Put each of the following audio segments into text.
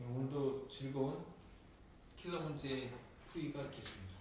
오늘도 즐거운 킬러 문제 풀이가 있겠습니다.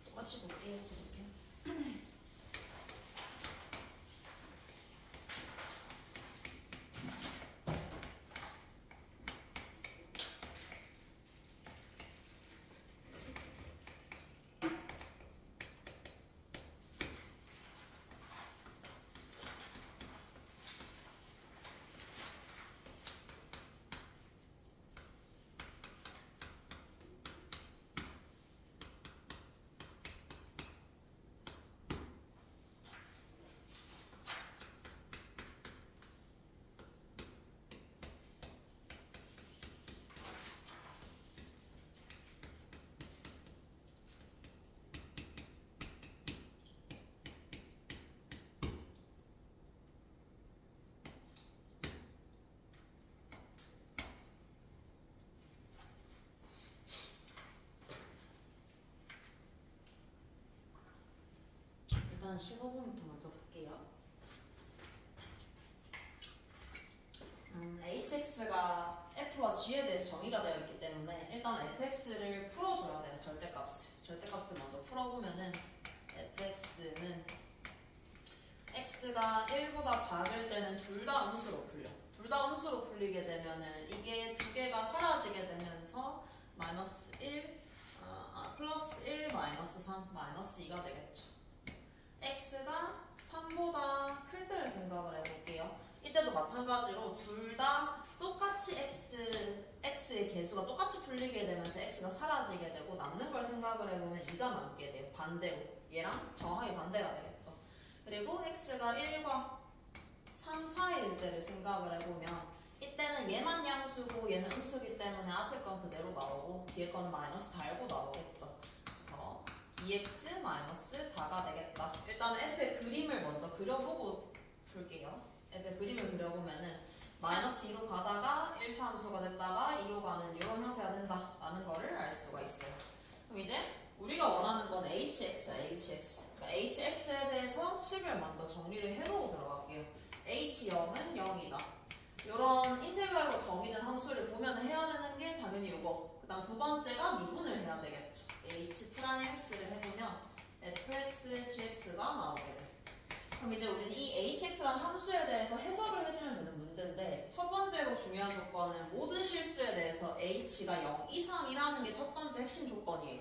똑같이 볼게요, 저렇게. 일단 15번부터 먼저 볼게요. hx가 f와 g에 대해서 정의가 되어 있기 때문에 일단 fx를 풀어줘야 돼요. 절대값을 먼저 풀어보면은 fx는 x가 1보다 작을 때는 둘 다 음수로 풀려. 둘 다 음수로 풀리게 되면은 이게 두 개가 사라지게 되면서 마이너스 1, 플러스 1, 마이너스 3, 마이너스 2가 되겠죠. x가 3보다 클 때를 생각을 해볼게요. 이때도 마찬가지로 둘 다 똑같이 x의 개수가 똑같이 풀리게 되면서 x가 사라지게 되고 남는 걸 생각을 해보면 2가 남게 돼요. 반대로 얘랑 정확하게 반대가 되겠죠. 그리고 x가 1과 3 사이일 때를 생각을 해보면 이때는 얘만 양수고 얘는 음수기 때문에 앞에 건 그대로 나오고 뒤에 건 마이너스 달고 나오겠죠. 그래서 2x-4가 되겠다. 일단 f의 그림을 먼저 그려보고 풀게요. f의 그림을 그려보면은 마이너스 2로 가다가 1차 함수가 됐다가 2로 가는 이런 형태가 된다라는 거를 알 수가 있어요. 그럼 이제 우리가 원하는 건 hx야, hx. 그러니까 hx에 대해서 식을 먼저 정리를 해보고 들어갈게요. h0은 0이다. 이런 인테그랄로 정의된 함수를 보면 해야 되는 게 당연히 이거. 그 다음 두 번째가 미분을 해야 되겠죠. h'x를 해보면 fx, gx가 나오게 돼. 그럼 이제 우리는 이 hx라는 함수에 대해서 해석을 해주면 되는 문제인데 첫 번째로 중요한 조건은 모든 실수에 대해서 h가 0 이상이라는 게 첫 번째 핵심 조건이에요.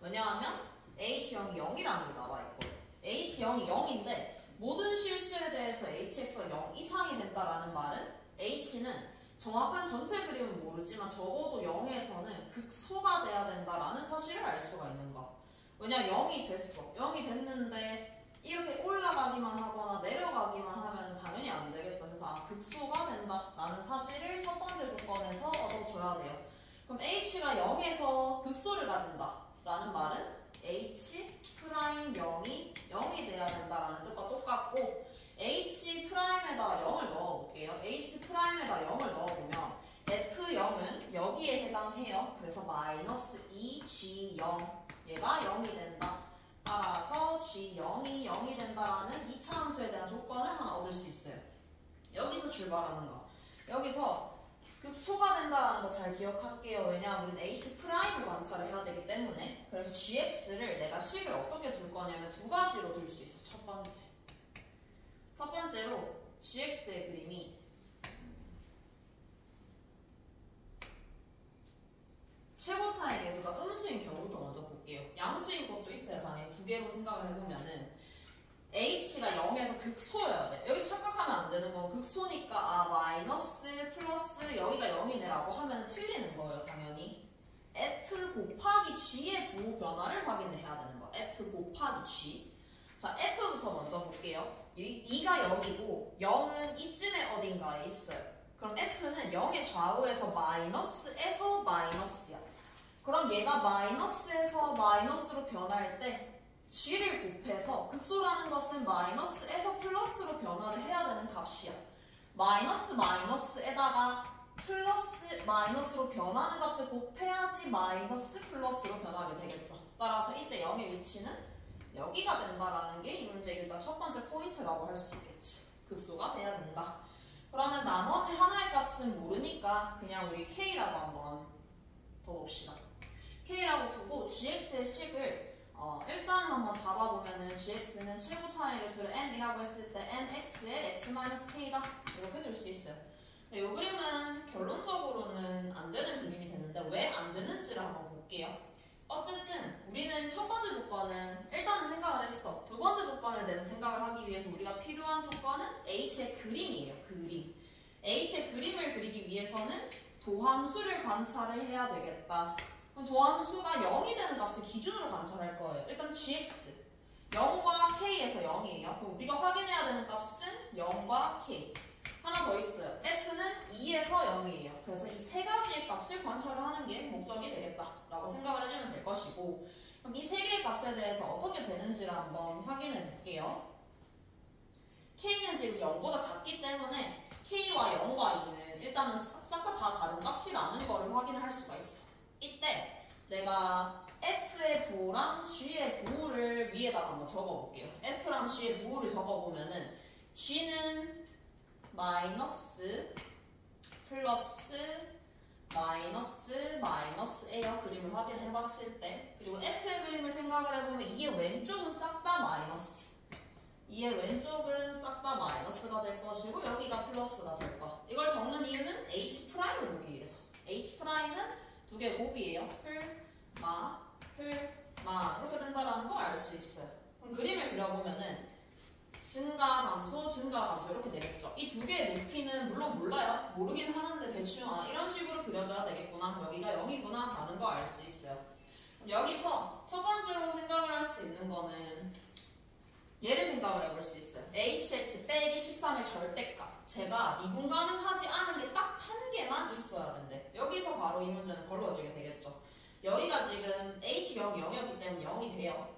왜냐하면 h0이 0이라는 게 나와있거든. h0이 0인데 모든 실수에 대해서 hx가 0 이상이 된다라는 말은 h는 정확한 전체 그림은 모르지만 적어도 0에서는 극소가 돼야 된다라는 사실을 알 수가 있는 거. 왜냐면 0이 됐어. 0이 됐는데 이렇게 올라가기만 하거나 내려가기만 하면 당연히 안 되겠죠. 그래서 극소가 된다라는 사실을 첫 번째 조건에서 얻어줘야 돼요. 그럼 h가 0에서 극소를 가진다라는 말은 h'0이 0이 돼야 된다라는 뜻과 똑같고 h'에다가 0을 넣어볼게요. h'에다 0을 넣어보면 f0은 여기에 해당해요. 그래서 마이너스 2g0 얘가 0이 된다. 따라서 g0이 0이 된다라는 2차 함수에 대한 조건을 하나 얻을 수 있어요. 여기서 출발하는 거. 여기서 극소가 된다라는 거 잘 기억할게요. 왜냐하면 우리는 h'을 관찰을 해야 되기 때문에. 그래서 gx를 내가 식을 어떻게 둘 거냐면 두 가지로 둘 수 있어. 첫 번째로 gx의 그림이 최고차의 개수가 음수인 경우부터 먼저 볼게요. 양수인 것도 있어요. 당연히 두 개로 생각을 해보면은 h가 0에서 극소여야 돼. 여기서 착각하면 안 되는 건 극소니까 마이너스 플러스 여기가 0이네 라고 하면 틀리는 거예요. 당연히 f 곱하기 g의 부호 변화를 확인을 해야 되는 거야. f 곱하기 g. 자, f부터 먼저 볼게요. 2가 0이고 0은 이쯤에 어딘가에 있어요. 그럼 f는 X는 0의 좌우에서 마이너스에서 마이너스야. 그럼 얘가 마이너스에서 마이너스로 변할 때 G를 곱해서 극소라는 것은 마이너스에서 플러스로 변화를 해야 되는 값이야. 마이너스 마이너스에다가 플러스 마이너스로 변하는 값을 곱해야지 마이너스 플러스로 변하게 되겠죠. 따라서 이때 0의 위치는 여기가 된다라는 게 이 문제의 일단 첫 번째 포인트라고 할 수 있겠지. 극소가 돼야 된다. 그러면 나머지 하나의 값은 모르니까 그냥 우리 K라고 한번 더 봅시다. K라고 두고 GX의 식을 일단은 한번 잡아보면은 GX는 최고 차의 개수를 M이라고 했을 때 MX의 X-K다 이렇게 될 수 있어요. 근데 이 그림은 결론적으로는 안 되는 그림이 되는데 왜 안 되는지를 한번 볼게요. 어쨌든 우리는 첫 번째 조건은 일단은 생각을 했어. 두 번째 조건에 대해서 생각을 하기 위해서 우리가 필요한 조건은 H의 그림이에요. 그림. H의 그림을 그리기 위해서는 도함수를 관찰을 해야 되겠다. 그럼 도함수가 0이 되는 값을 기준으로 관찰할 거예요. 일단 GX 0과 K에서 0이에요. 그럼 우리가 확인해야 되는 값은 0과 K. 하나 더 있어요. F는 2에서 0이에요. 그래서 이 세 가지의 값을 관찰을 하는 게 목적이 되겠다라고 생각을 해주면 될 것이고, 그럼 이 세 개의 값에 대해서 어떻게 되는지를 한번 확인해 볼게요. K는 지금 0보다 작기 때문에 K와 0과 2는 일단은 싹 다 다른 값이라는 걸 확인을 할 수가 있어. 이때 내가 F의 부호랑 G의 부호를 위에다가 한번 적어볼게요. F랑 G의 부호를 적어보면은 G는 마이너스 플러스 마이너스에요. 그림을 확인을 해봤을 때. 그리고 F의 그림을 생각을 해보면 2의 왼쪽은 싹 다 마이너스, 2의 왼쪽은 싹 다 마이너스가 될 것이고 여기가 플러스가 될 거. 이걸 적는 이유는 H'을 보기 위해서. H'은 두 개의 곱이에요. 플마 이렇게 된다라는 걸 알 수 있어요. 그럼 그림을 그려보면은 증가 감소 이렇게 되겠죠. 이 두 개의 높이는 물론 몰라요. 모르긴 하는데 대충 이런 식으로 그려줘야 되겠구나. 여기가 0이구나 라는 걸 알 수 있어요. 여기서 첫 번째로 생각을 할 수 있는 거는 얘를 생각을 해볼 수 있어요. hx 빼기 13의 절대값. 제가 미분 가능하지 않은 게 딱 한 개만 있어야 된대. 여기서 바로 이 문제는 걸러지게 되겠죠. 여기가 지금 h경이 0이었기 때문에 0이 돼요.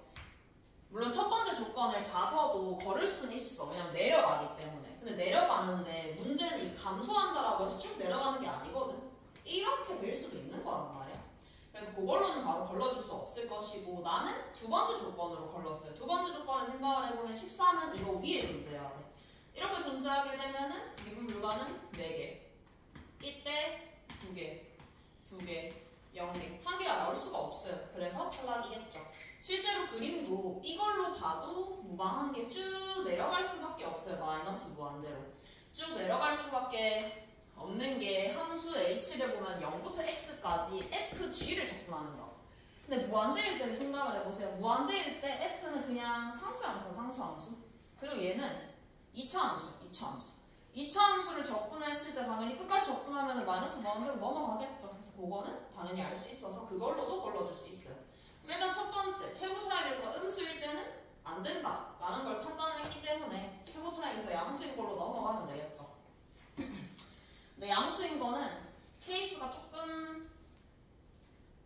물론 첫 번째 조건을 봐서도 걸을 수는 있어. 왜냐면 내려가기 때문에. 근데 내려가는데 문제는 이 감소한다라고 해서 쭉 내려가는 게 아니거든. 이렇게 될 수도 있는 거란 말이야. 그래서 그걸로는 바로 걸러줄 수 없을 것이고 나는 두 번째 조건으로 걸렀어요. 두 번째 조건을 생각을 해보면 13은 이거 위에 존재해야 돼. 이렇게 존재하게 되면은 미분 불가는 4개. 이때 2개, 0개. 한 개가 나올 수가 없어요. 그래서 탈락이겠죠. 실제로 그림도 이걸로 봐도 무방한 게 쭉 내려갈 수밖에 없어요. 마이너스 무한대로. 쭉 내려갈 수밖에 없는 게 함수 h를 보면 0부터 x까지 fg를 접근하는 거. 근데 무한대일 때를 생각을 해보세요. 무한대일 때 f는 그냥 상수함수. 그리고 얘는 2차 함수. 2차 함수를 접근했을 때 당연히 끝까지 접근하면 마이너스 무한대로 넘어가겠죠. 그래서 그거는 당연히 알 수 있어서 그걸로도 걸러줄 수 있어요. 그럼 일단 첫 번째, 최고차의 개수가 음수일 때는 안 된다라는 걸 판단을 했기 때문에 최고차의 개수가 양수인 걸로 넘어가면 되겠죠. 근데 양수인 거는 케이스가 조금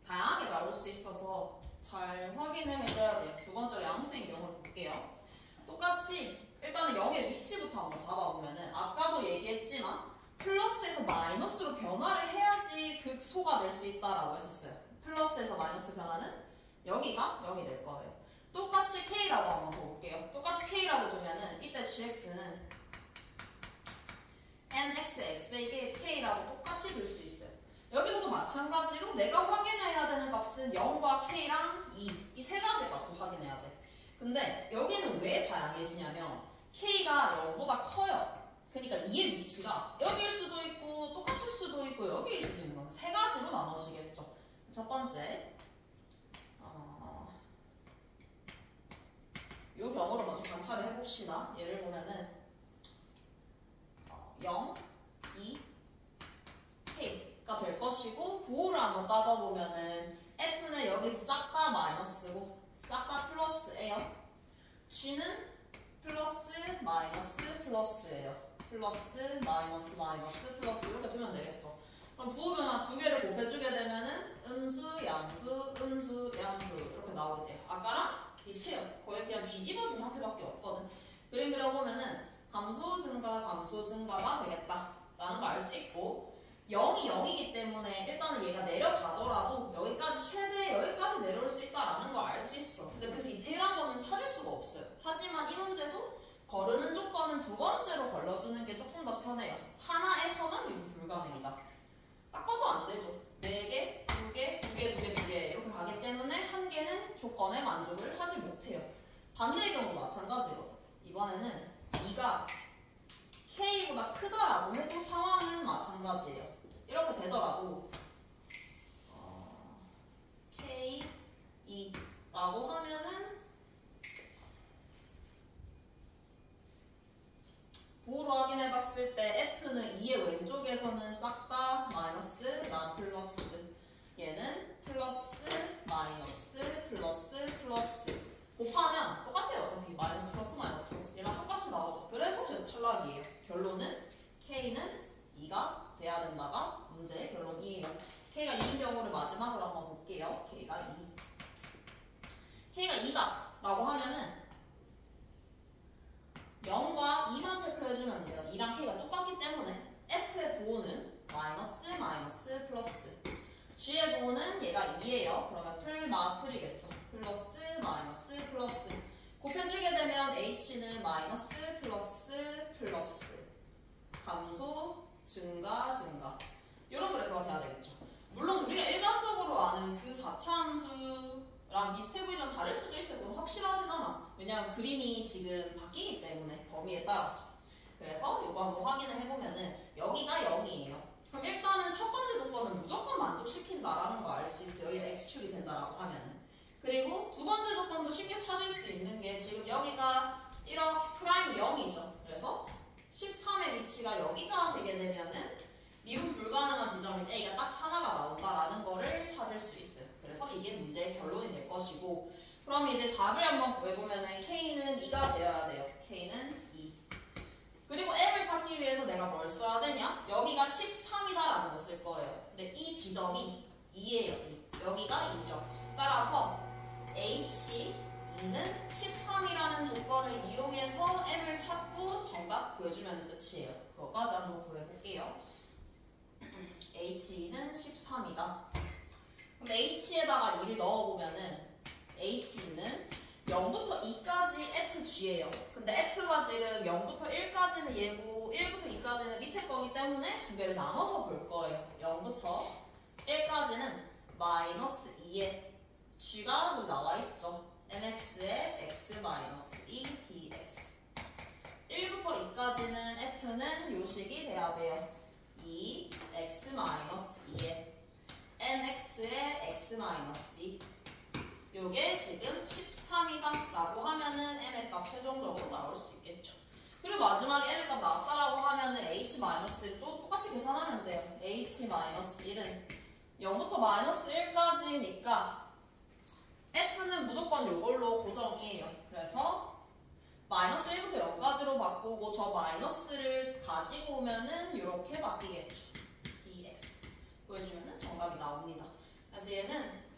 다양하게 나올 수 있어서 잘 확인을 해줘야 돼요. 두 번째로 양수인 경우를 볼게요. 똑같이 일단은 0의 위치부터 한번 잡아보면은 아까도 얘기했지만 플러스에서 마이너스로 변화를 해야지 극소가 될 수 있다라고 했었어요. 플러스에서 마이너스 변화는 여기가 0이 될 거예요. 똑같이 K라고 한번 더 볼게요. 똑같이 K라고 두면은 이때 GX는 MXX 빼기 K라고 똑같이 둘 수 있어요. 여기서도 마찬가지로 내가 확인해야 되는 값은 0과 K랑 2 이 세 가지 값을 확인해야 돼. 근데 여기는 왜 다양해지냐면 K가 0보다 커요. 그러니까 2의 위치가 여기일 수도 있고 똑같을 수도 있고 여기일 수도 있는 거. 세 가지로 나눠지겠죠. 첫 번째 이 경우를 먼저 관찰을 해봅시다. 예를 보면은 0, 2, K가 될 것이고 부호를 한번 따져보면은 F는 여기서 싹 다 마이너스고 싹 다 플러스예요. G는 플러스 마이너스 플러스예요. 플러스 마이너스 마이너스 플러스 이렇게 두면 되겠죠. 그럼 부호변화 두 개를 곱해주게 되면은 음수, 양수, 음수, 양수 이렇게 나오게 돼요. 아까랑 비슷해요. 거의 그냥 뒤집어진 형태밖에 없거든. 그림 그려보면은 감소 증가가 되겠다라는 걸 알 수 있고 0이 0이기 때문에 일단은 얘가 내려가더라도 여기까지 최대 여기까지 내려올 수 있다라는 걸 알 수 있어. 근데 그 디테일한 거는 찾을 수가 없어요. 하지만 이 문제도 거르는 조건은 두 번째로 걸러주는 게 조금 더 편해요. 하나에서만 미분 불가능이다. 딱 봐도 안 되죠. 4개, 2개, 2개, 2개, 2개 이렇게 가기 때문에 한 개는 조건에 만족을 하지 못해요. 반대의 경우도 마찬가지거든. 이번에는 2가 K보다 크다라고 해도 상황은 마찬가지예요. 이렇게 되더라도 K, 2라고 하면은 부호로 확인해봤을 때 F는 2의 왼쪽에서는 싹 다 마이너스, 난 플러스. 얘는 플러스, 마이너스, 플러스, 플러스. 곱하면 똑같아요. 어차피 마이너스 플러스 마이너스 플러스 얘랑 똑같이 나오죠. 그래서 제 탈락이에요. 결론은 K는 2가 돼야 된다가 문제의 결론이에요. K가 2인 경우를 마지막으로 한번 볼게요. K가 2. K가 2다 라고 하면은 0과 2만 체크해주면 돼요. 2랑 K가 똑같기 때문에 F의 부호는 마이너스 마이너스 플러스 G의 부호는 얘가 2예요. 그러면 풀이겠죠. 플러스 마이너스 플러스 곱해주게 되면 H는 마이너스 플러스 플러스 감소 증가 이런 그래프가 돼야 되겠죠. 물론 우리가 일반적으로 아는 그 4차 함수랑 비슷해 보이지만 다를 수도 있어요. 그건 확실하진 않아. 왜냐하면 그림이 지금 바뀌기 때문에 범위에 따라서. 그래서 이거 한번 확인을 해보면은 여기가 0이에요. 그럼 일단은 첫 번째 조건은 무조건 만족시킨다라는 거 알 수 있어요. 여기가 x축이 된다라고 하면은. 그리고 두 번째 조건도 쉽게 찾을 수 있는 게 지금 여기가 이렇게 프라임 0이죠. 그래서 13의 위치가 여기가 되게 되면은 미분 불가능한 지점인 A가 딱 하나가 나온다라는 거를 찾을 수 있어요. 그래서 이게 문제의 결론이 될 것이고 그럼 이제 답을 한번 구해보면은 K는 2가 되어야 돼요. K는 2. 그리고 M을 찾기 위해서 내가 뭘 써야 되냐? 여기가 13이다라는 거 쓸 거예요. 근데 이 지점이 2예요. 여기가 2죠. 따라서 H2는 13이라는 조건을 이용해서 M을 찾고 정답 구해주면 끝이에요. 그거까지 한번 구해볼게요. H2는 13이다. 그럼 H에다가 2를 넣어보면은 H는 0부터 2까지 FG예요. 근데 F가 지금 0부터 1까지는 얘고 1부터 2까지는 밑에 거기 때문에 두 개를 나눠서 볼 거예요. 0부터 1까지는 마이너스 2에 G가 저기 나와 있죠. mx에 x 마이너스 2 dx 1부터 2까지는 F는 요식이 돼야 돼요. 2 x 마이너스 2에 mx에 x 마이너스 2 요게 지금 13이다 라고 하면은 m의 값 최종적으로 나올 수 있겠죠. 그리고 마지막에 m의 값 나왔다라고 하면은 h-1도 똑같이 계산하면 돼요. h-1은 0부터 마이너스 1까지니까 f는 무조건 요걸로 고정이에요. 그래서 마이너스 1부터 0까지로 바꾸고 저 마이너스를 가지고 오면은 이렇게 바뀌겠죠. dx 보여주면은 정답이 나옵니다. 그래서 얘는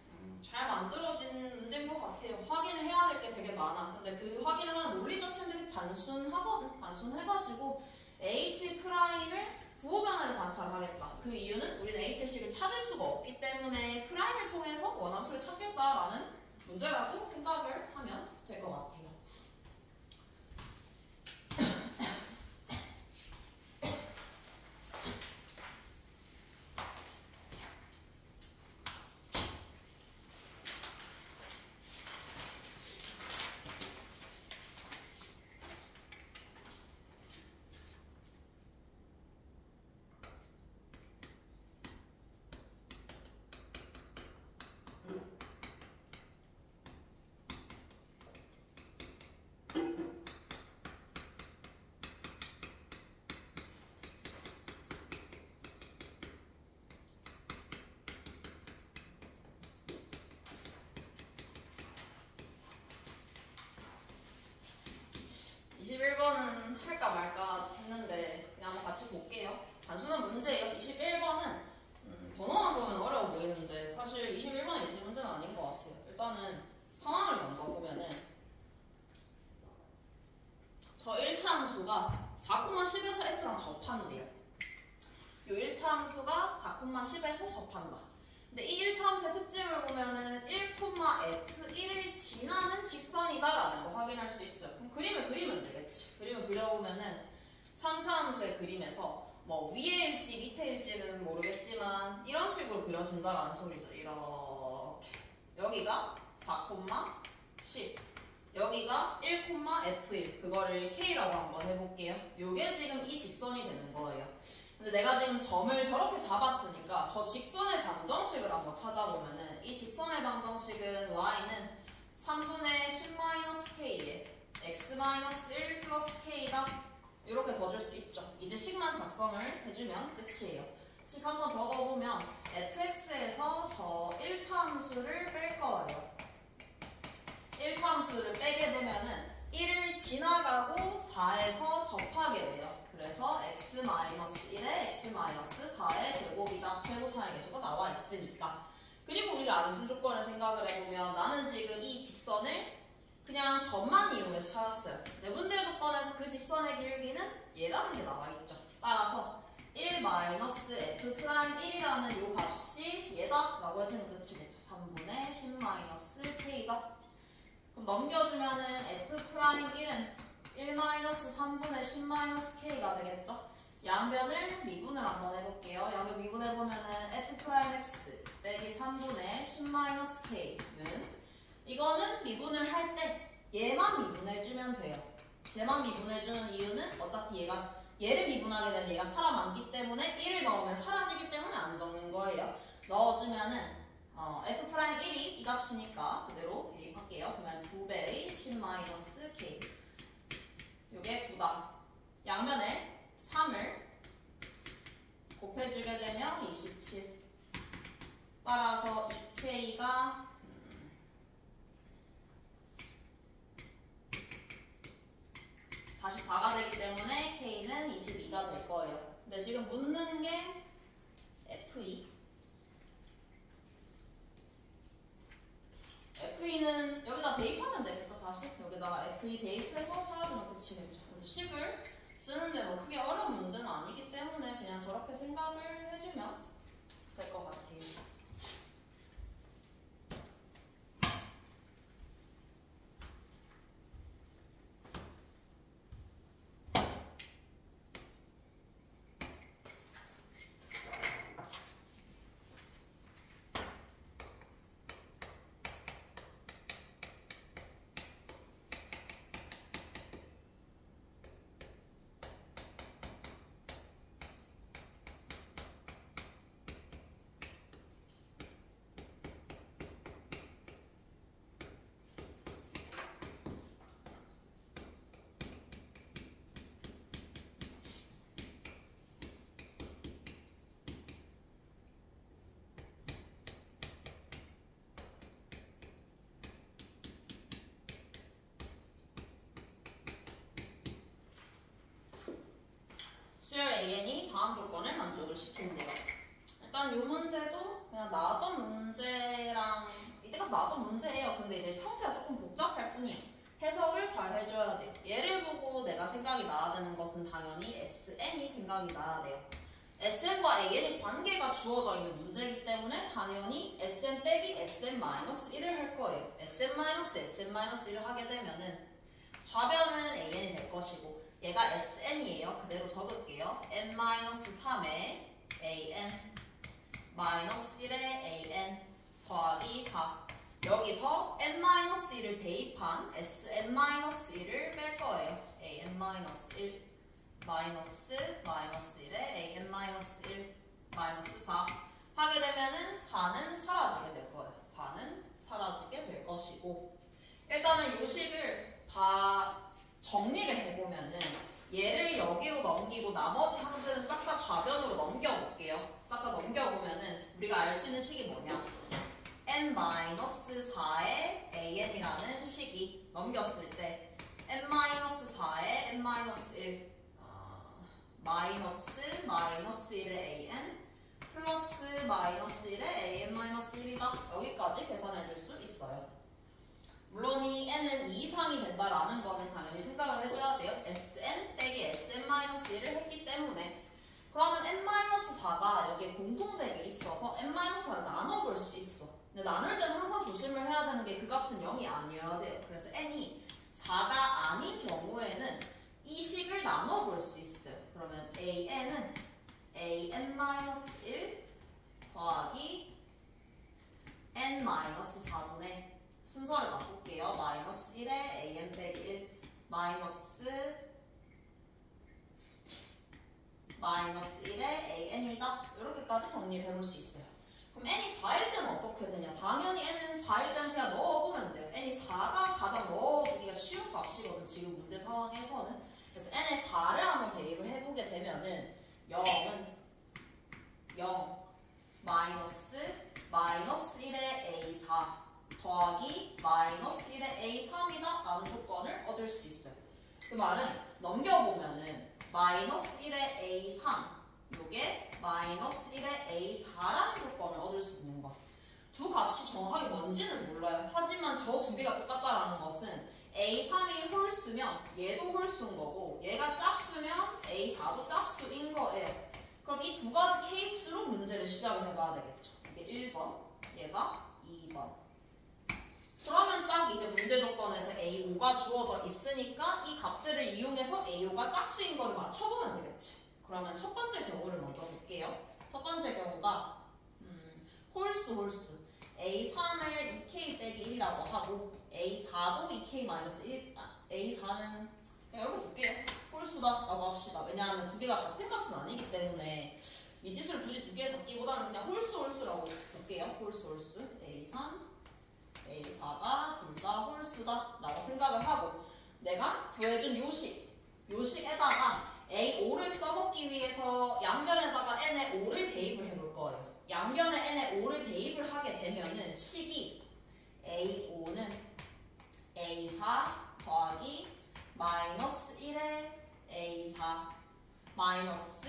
잘 만들어진 문제인 것 같아요. 확인을 해야 될 게 되게 많아. 근데 그 확인을 하는 논리 자체는 되게 단순하거든. 단순해가지고 H'을 부호 변화를 관찰하겠다. 그 이유는 우리는 H식을 찾을 수가 없기 때문에 프라임을 통해서 원함수를 찾겠다라는 문제라고 생각을 하면 될 것 같아요. 4,10에서 F랑 접한대요. 요 1차 함수가 4,10에서 접한다. 근데 이 1차 함수의 특징을 보면은 1,F1을 지나는 직선이다라는 거 확인할 수 있어요. 그럼 그림을 그리면 되겠지. 그림을 그려보면은 3차 함수의 그림에서 뭐 위에일지 밑에일지는 모르겠지만 이런 식으로 그려진다라는 소리죠. 이렇게 여기가 4,10 여기가 1,F1 그거를 K라고 한번 해볼게요. 요게 지금 이 직선이 되는 거예요. 근데 내가 지금 점을 저렇게 잡았으니까 저 직선의 방정식을 한번 찾아보면은 이 직선의 방정식은 y는 3분의 10-k에 x-1 플러스 k다. 이렇게 더 줄 수 있죠. 이제 식만 작성을 해주면 끝이에요. 식 한번 적어보면 fx에서 저 1차 함수를 뺄 거예요. 1차 함수를 빼게 되면은 1을 지나가고 4에서 접하게 돼요. 그래서 x-1에 x-4의 제곱이다. 최고 차이 계수가 나와 있으니까. 그리고 우리가 안순 조건을 생각을 해보면 나는 지금 이 직선을 그냥 점만 이용해서 찾았어요. 내분대 조건에서 그 직선의 길이는 얘라는 게 나와 있죠. 따라서 1-f'1이라는 이 값이 얘다라고 해주면 끝이겠죠. 3분의 10-k가. 그럼 넘겨주면은 f'1은 1-3분의 10-k가 되겠죠. 양변을 미분을 한번 해볼게요. 양변 미분해보면은 f'x 빼기 3분의 10-k는 이거는 미분을 할 때 얘만 미분해주면 돼요. 쟤만 미분해주는 이유는 어차피 얘를 미분하게 되면 얘가 살아남기 때문에 1을 넣으면 사라지기 때문에 안 적는 거예요. 넣어주면은 f'1이 이 값이니까 그대로 대입할게요. 그러면 2배의 10-k 요게 9다. 양면에 3을 곱해주게 되면 27. 따라서 2k가 44가 되기 때문에 K는 22가 될 거예요. 근데 지금 묻는 게 F2는 여기다 대입하면 되겠죠. 다시 여기다가 F2 대입해서 찾아주면 끝이겠죠. 그래서 10을 쓰는데 뭐 크게 어려운 문제는 아니기 때문에 그냥 저렇게 생각을 해주면 될 것 같아요. 수열 AN이 다음 조건을 만족을 시킨대요. 일단 이 문제도 그냥 나왔던 문제랑 이때까지 나왔던 문제예요. 근데 이제 형태가 조금 복잡할 뿐이야. 해석을 잘 해줘야 돼요. 얘를 보고 내가 생각이 나야 되는 것은 당연히 SN이 생각이 나야 돼요. SN과 AN의 관계가 주어져 있는 문제이기 때문에 당연히 SN 빼기 SN-1을 할 거예요. SN-SN-1을 하게 되면은 좌변은 AN이 될 것이고 얘가 SN이에요. 그대로 적을게요. N-3에 AN -1에 AN 더하기 4 여기서 N-1을 대입한 SN-1을 뺄 거예요. AN-1 -1에 AN-1 -4 하게 되면은 4는 사라지게 될 거예요. 4는 사라지게 될 것이고 일단은 이 식을 다 정리를 해보면은 얘를 여기로 넘기고 나머지 항들은 싹 다 좌변으로 넘겨볼게요. 싹 다 넘겨보면은 우리가 알 수 있는 식이 뭐냐? N-4에 AN이라는 식이 넘겼을 때 N-4에 N-1 -1에 AN 플러스 -1에 AN-1이다. 여기까지 계산해 줄 수 있어요. 물론 이 n은 2 이상이 된다라는 거는 당연히 생각을 해줘야 돼요. Sn 빼기 Sn-1을 했기 때문에. 그러면 n-4가 여기에 공통되게 있어서 n-4를 나눠볼 수 있어. 근데 나눌 때는 항상 조심을 해야 되는 게 그 값은 0이 아니어야 돼요. 그래서 n이 4가 아닌 경우에는 이 식을 나눠볼 수 있어요. 그러면 an은 an-1 더하기 n-4분의 순서를 바꿀게요. 마이너스 1에 an 빼기 1 마이너스 1에 an이다. 이렇게까지 정리를 해볼 수 있어요. 그럼 n이 4일 때는 어떻게 되냐? 당연히 n은 4일 때는 그냥 넣어보면 돼요. n이 4가 가장 넣어주기가 쉬운 값이거든, 지금 문제 상황에서는. 그래서 n의 4를 한번 대입을 해보게 되면은 0은 0 마이너스 1에 a4 더하기 마이너스 1에 a3이다 라는 조건을 얻을 수 있어요. 그 말은 넘겨보면은 마이너스 1에 a3 요게 마이너스 1에 a4라는 조건을 얻을 수 있는 거야. 두 값이 정확하게 뭔지는 몰라요. 하지만 저 두 개가 똑같다라는 것은 a3이 홀수면 얘도 홀수인 거고 얘가 짝수면 a4도 짝수인 거예요. 그럼 이 두 가지 케이스로 문제를 시작을 해봐야 되겠죠. 이게 1번, 얘가 2번. 그러면 딱 이제 문제 조건에서 A5가 주어져 있으니까 이 값들을 이용해서 A5가 짝수인 거를 맞춰보면 되겠지. 그러면 첫 번째 경우를 먼저 볼게요. 첫 번째 경우가 홀수 A3을 2K 빼기 1이라고 하고 A4도 2K-1 A4는 그냥 이렇게 둘게요. 홀수다 라고 합시다. 왜냐하면 두 개가 같은 값은 아니기 때문에 이 짓을 굳이 두 개 잡기보다는 그냥 홀수라고 볼게요. 홀수 A3 A4가 둘 다 홀수다 라고 생각을 하고 내가 구해준 요식에다가 A5를 써먹기 위해서 양변에다가 n의 5를 대입을 해볼 거예요. 양변에 n의 5를 대입을 하게 되면은 식이 A5는 A4 더하기 마이너스 1에 A4 마이너스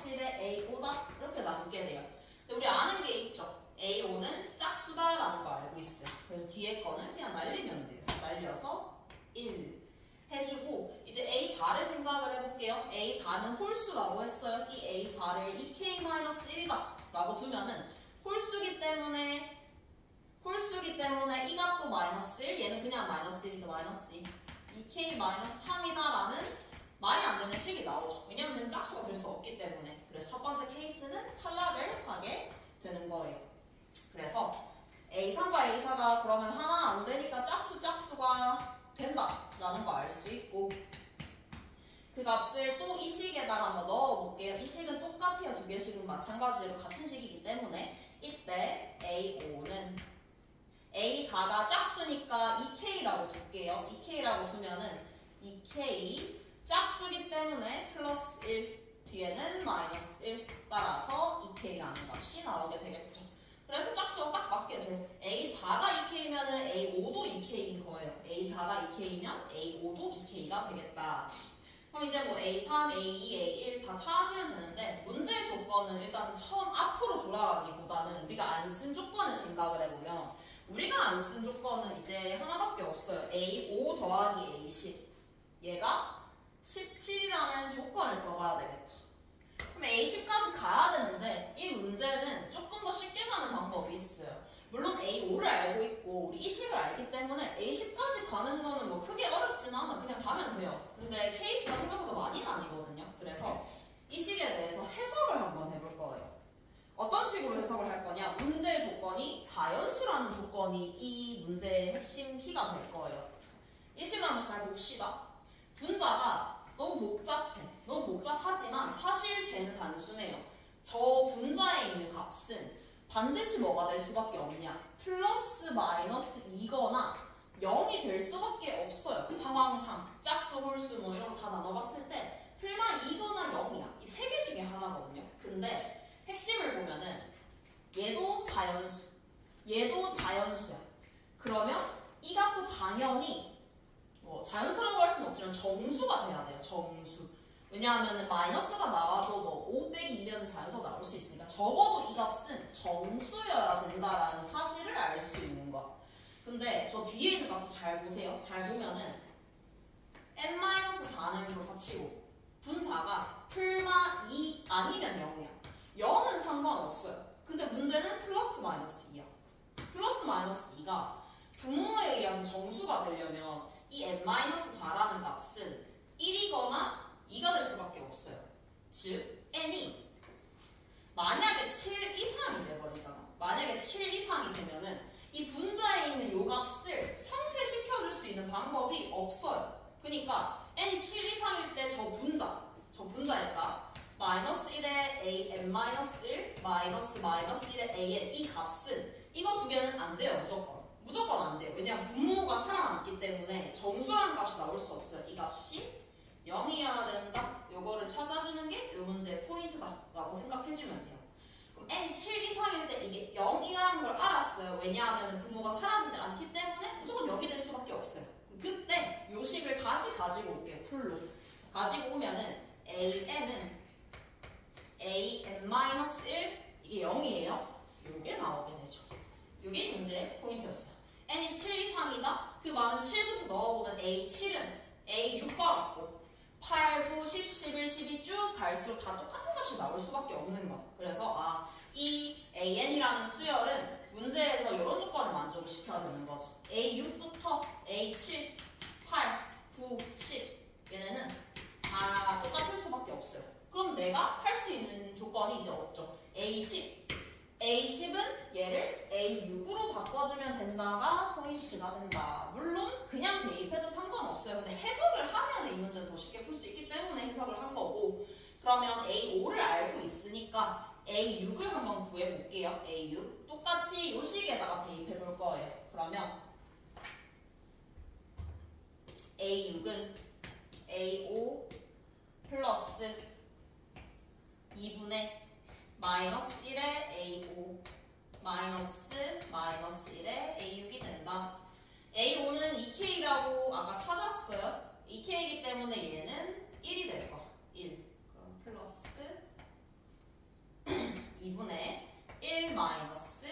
1에 A5다 이렇게 남게 돼요. 근데 우리 아는 게 있죠. A5는 짝수다라는 걸 알고 있어요. 그래서 뒤에 거는 그냥 날리면 돼요. 날려서 1 해주고 이제 A4를 생각을 해볼게요. A4는 홀수라고 했어요. 이 A4를 2K-1이다 라고 두면은 홀수기 때문에 이 값도 마이너스 1 얘는 그냥 마이너스 1이죠. 마이너스 2 2K-3이다 라는 말이 안 되는 식이 나오죠. 왜냐면 쟤는 짝수가 될 수 없기 때문에. 그래서 첫 번째 케이스는 탈락을 하게 되는 거예요. 그래서 A3과 A4가 그러면 하나 안 되니까 짝수가 된다 라는 거 알 수 있고 그 값을 또 이 식에다가 한번 넣어볼게요. 이 식은 똑같아요. 두 개씩은 마찬가지로 같은 식이기 때문에 이때 A5는 A4가 짝수니까 2K라고 둘게요. 2K라고 두면은 2K 짝수기 때문에 플러스 1 뒤에는 마이너스 1 따라서 2K라는 값이 나오게 되겠죠. 그래서 짝수가 딱 맞게 돼. A4가 2K면은 A5도 2K인 거예요. A4가 2K면 A5도 2K가 되겠다. 그럼 이제 뭐 A3, A2, A1 다 찾으면 되는데 문제 조건은 일단은 처음 앞으로 돌아가기보다는 우리가 안 쓴 조건을 생각을 해보면 우리가 안 쓴 조건은 이제 하나밖에 없어요. A5 더하기 A10 얘가 17이라는 조건을 써봐야 되겠죠. 그럼 A10까지 가야 되는데 이 문제는 조금 더 쉽게 가는 방법이 있어요. 물론 A5를 알고 있고 우리 이 식을 알기 때문에 A10까지 가는 거는 뭐 크게 어렵진 않아. 그냥 가면 돼요. 근데 케이스가 생각보다 많이 나뉘거든요. 그래서 이 식에 대해서 해석을 한번 해볼 거예요. 어떤 식으로 해석을 할 거냐? 문제 조건이 자연수라는 조건이 이 문제의 핵심 키가 될 거예요. 이 식을 한번 잘 봅시다. 분자가 너무 복잡하지만 사실 쟤는 단순해요. 저 분자에 있는 값은 반드시 뭐가 될 수밖에 없냐? 플러스 마이너스 2거나 0이 될 수밖에 없어요. 상황상 짝수, 홀수 뭐 이런 거 다 나눠봤을 때 풀만 2거나 0이야. 이 세 개 중에 하나거든요. 근데 핵심을 보면은 얘도 자연수, 얘도 자연수야. 그러면 이 값도 당연히 뭐 자연수라고 할 수는 없지만 정수가 돼야 돼요. 정수. 왜냐하면 마이너스가 나와도 뭐 5 빼기 2면 자연수가 나올 수 있으니까 적어도 이 값은 정수여야 된다라는 사실을 알 수 있는 거야. 그 근데 저 뒤에 있는 값을 잘 보세요. 잘 보면은 n-4를 다 치고 분자가 풀마 2 아니면 0이야. 0은 상관없어요. 근데 문제는 플러스 마이너스 2야. 플러스 마이너스 2가 분모에 의해서 정수가 되려면 이 n-4라는 값은 1이거나 2가 될 수밖에 없어요. 즉 n이 만약에 7 이상이 돼버리잖아. 만약에 7 이상이 되면은 이 분자에 있는 요 값을 상쇄시켜줄 수 있는 방법이 없어요. 그러니까 n이 7 이상일 때 저 분자의 값 마이너스 1의 a n 마이너스 1 마이너스 1의 a n 이 값은 이거 두 개는 안 돼요. 무조건 안 돼요. 왜냐면 분모가 살아남기 때문에 정수라는 값이 나올 수 없어요. 이 값이 0이어야 된다. 요거를 찾아주는 게 이 문제의 포인트다라고 생각해주면 돼요. 그럼 n이 7 이상일 때 이게 0이라는 걸 알았어요. 왜냐하면 분모가 사라지지 않기 때문에 무조건 0이 될 수밖에 없어요. 그때 요식을 다시 가지고 올게요. 풀로. 가지고 오면은 an은 an-1 이게 0이에요. 요게 나오게 되죠. 요게 문제의 포인트였어요. n이 7 이상이다. 그 말은 7부터 넣어보면 a7은 a6과 같고 8, 9, 10, 11, 12 쭉 갈수록 다 똑같은 값이 나올 수밖에 없는 거야. 그래서 이 an이라는 수열은 문제에서 이런 조건을 만족을 시켜야 되는 거죠. a6부터 a7, 8, 9, 10 얘네는 다 똑같을 수밖에 없어요. 그럼 내가 할 수 있는 조건이 이제 없죠. A10은 얘를 A6으로 바꿔주면 된다가 포인트가 된다. 물론 그냥 대입해도 상관없어요. 근데 해석을 하면 이 문제는 더 쉽게 풀 수 있기 때문에 해석을 한 거고, 그러면 A5를 알고 있으니까 A6을 한번 구해볼게요. A6 똑같이 요 식에다가 대입해 볼 거예요. 그러면 A6은 A5 플러스 2분의 마이너스 1의 A5 마이너스 1의 A6이 된다. A5는 2K라고 아까 찾았어요. 2K이기 때문에 얘는 1이 될 거야. 1. 그럼 플러스 2분의 1 마이너스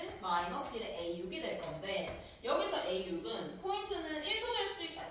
1의 A6이 될 건데, 여기서 A6은 포인트는 1도 될 수 있고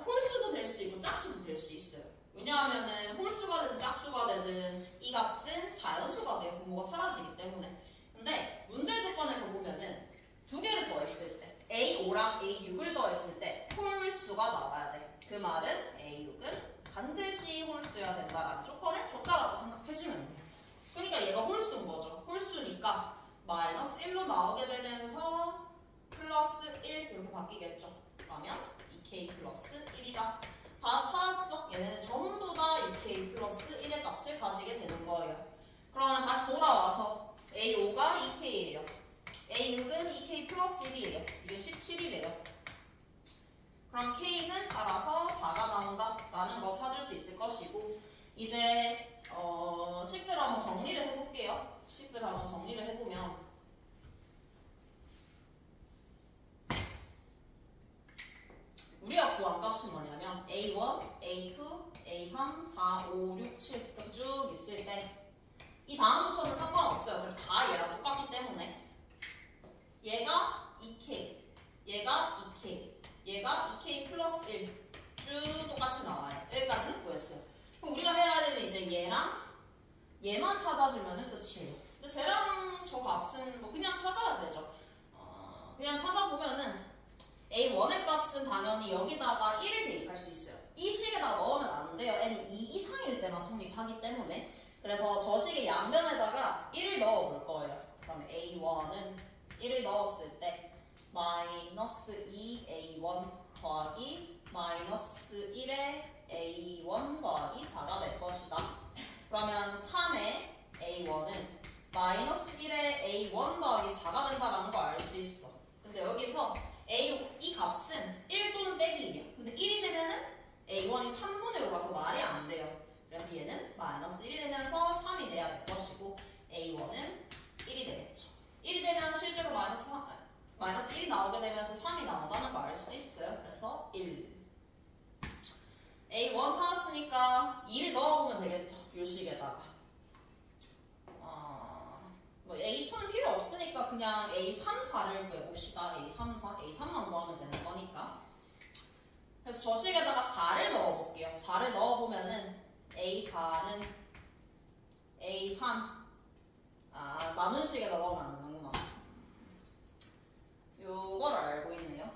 홀수도 될 수 있고 짝수도 될 수 있어요. 왜냐하면은 홀수가 되든 짝수가 되든 이 값은 자연수가 돼요. 분모가 사라지기 때문에. 근데 문제 조건에서 보면은 두 개를 더했을 때 A5랑 A6을 더했을 때 홀수가 나와야 돼. 그 말은 A6은 반드시 홀수여야 된다라는 조건을 줬다라고 생각해주면 돼요. 그러니까 얘가 홀수인 거죠. 홀수니까 마이너스 1로 나오게 되면서 플러스 1 이렇게 바뀌겠죠. 그러면 2K 플러스 1이다. 다 찾았죠? 얘네는 전부 다 2K 플러스 1의 값을 가지게 되는 거예요. 그러면 다시 돌아와서 A5가 2K예요. A6은 2K 플러스 1이에요. 이게 17이래요. 그럼 K는 알아서 4가 나온다라는 거 찾을 수 있을 것이고, 이제 식들 한번 정리를 해볼게요. 식들 한번 정리를 해보면 우리가 구한 값이 뭐냐면 A1, A2, A3, 4, 5, 6, 7 이렇게 쭉 있을 때 이 다음부터는 상관없어요. 어차피 다 얘랑 똑같기 때문에 얘가 2K, 얘가 2K, 얘가 2K 플러스 1 쭉 똑같이 나와요. 여기까지는 구했어요. 그럼 우리가 해야 되는 이제 얘랑 얘만 찾아주면 끝이에요. 근데 쟤랑 저 값은 뭐 그냥 찾아야 되죠. 그냥 찾아보면은 A1의 값은 당연히 여기다가 1을 대입할 수 있어요. 이 식에다가 넣으면 안 돼요. n이 2 이상일 때만 성립하기 때문에. 그래서 저 식의 양변에다가 1을 넣어볼 거예요. 그러면 A1은 1을 넣었을 때 마이너스 2A1 더하기 마이너스 1의 A1 더하기 4가 될 것이다. 그러면 3의 A1은 마이너스 1의 A1 더하기 4가 된다는 걸 알 수 있어. 근데 여기서 이 값은 1 또는 빼기 1이야. 근데 1이 되면은 A1이 3분의 5라서 말이 안 돼요. 그래서 얘는 마이너스 1이 되면서 3이 돼야 될 것이고, A1은 1이 되겠죠. 1이 되면 실제로 마이너스 1이 나오게 되면서 3이 나온다는 걸 알 수 있어요. 그래서 1. A1 찾았으니까 2를 넣어보면 되겠죠. 요 식에다가. 뭐 A2는 필요 없으니까 그냥 A3, 4를 구해봅시다. A3, 4, A3만 구하면 되는 거니까. 그래서 저 식에다가 4를 넣어볼게요. 4를 넣어보면은 A4는 A3 나눈 식에다 넣으면 안 되는구나. 요거를 알고 있네요.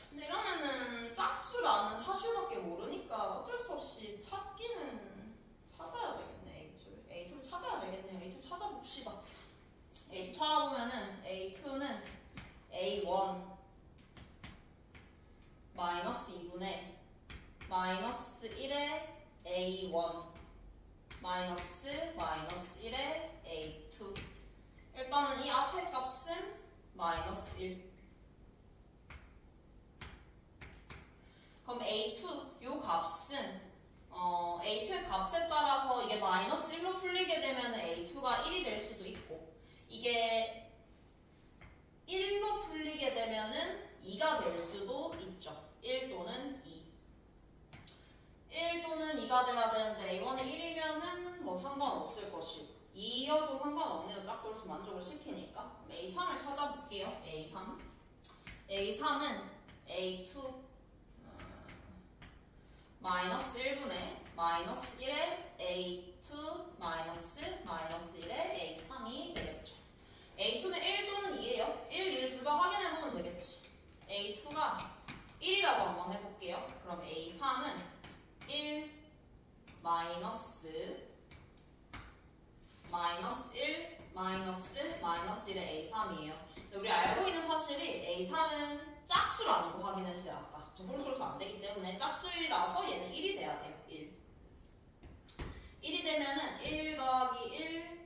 근데 이러면은 짝수라는 사실밖에 모르니까 어쩔 수 없이 찾아야 되겠네. A2를 찾아야 되겠네요. A2 찾아봅시다. A2 찾아보면은 A2는 A1 마이너스 2분의 마이너스 1의 A1 마이너스 1의 A2. 일단은 이 앞에 값은 마이너스 1. 그럼 A2 요 값은 A2의 값에 따라서 이게 마이너스 1로 풀리게 되면 A2가 1이 될 수도 있고, 이게 1로 풀리게 되면은 2가 될 수도 있죠. 1 또는 2. 1 또는 2가 돼야 되는데 A1이 1이면은 뭐 상관없을 것이고 2여도 상관없네요. 짝수로서 만족을 시키니까. A3을 찾아볼게요. A3은 A2 마이너스 1분의 마이너스 1의 A2 마이너스 1의 A3이 되겠죠. A2는 1 또는 2예요. 1, 2를 둘 다 확인해보면 되겠지. A2가 1이라고 한번 해볼게요. 그럼 A3은 1 마이너스 1 마이너스 1의 A3이에요. 우리 알고 있는 사실이 A3은 짝수라는 거 확인했어요. 아까. 홀수로서 안 되기 때문에 짝수이라서 얘는 1이 돼야 돼요. 1이 되면은 1 더하기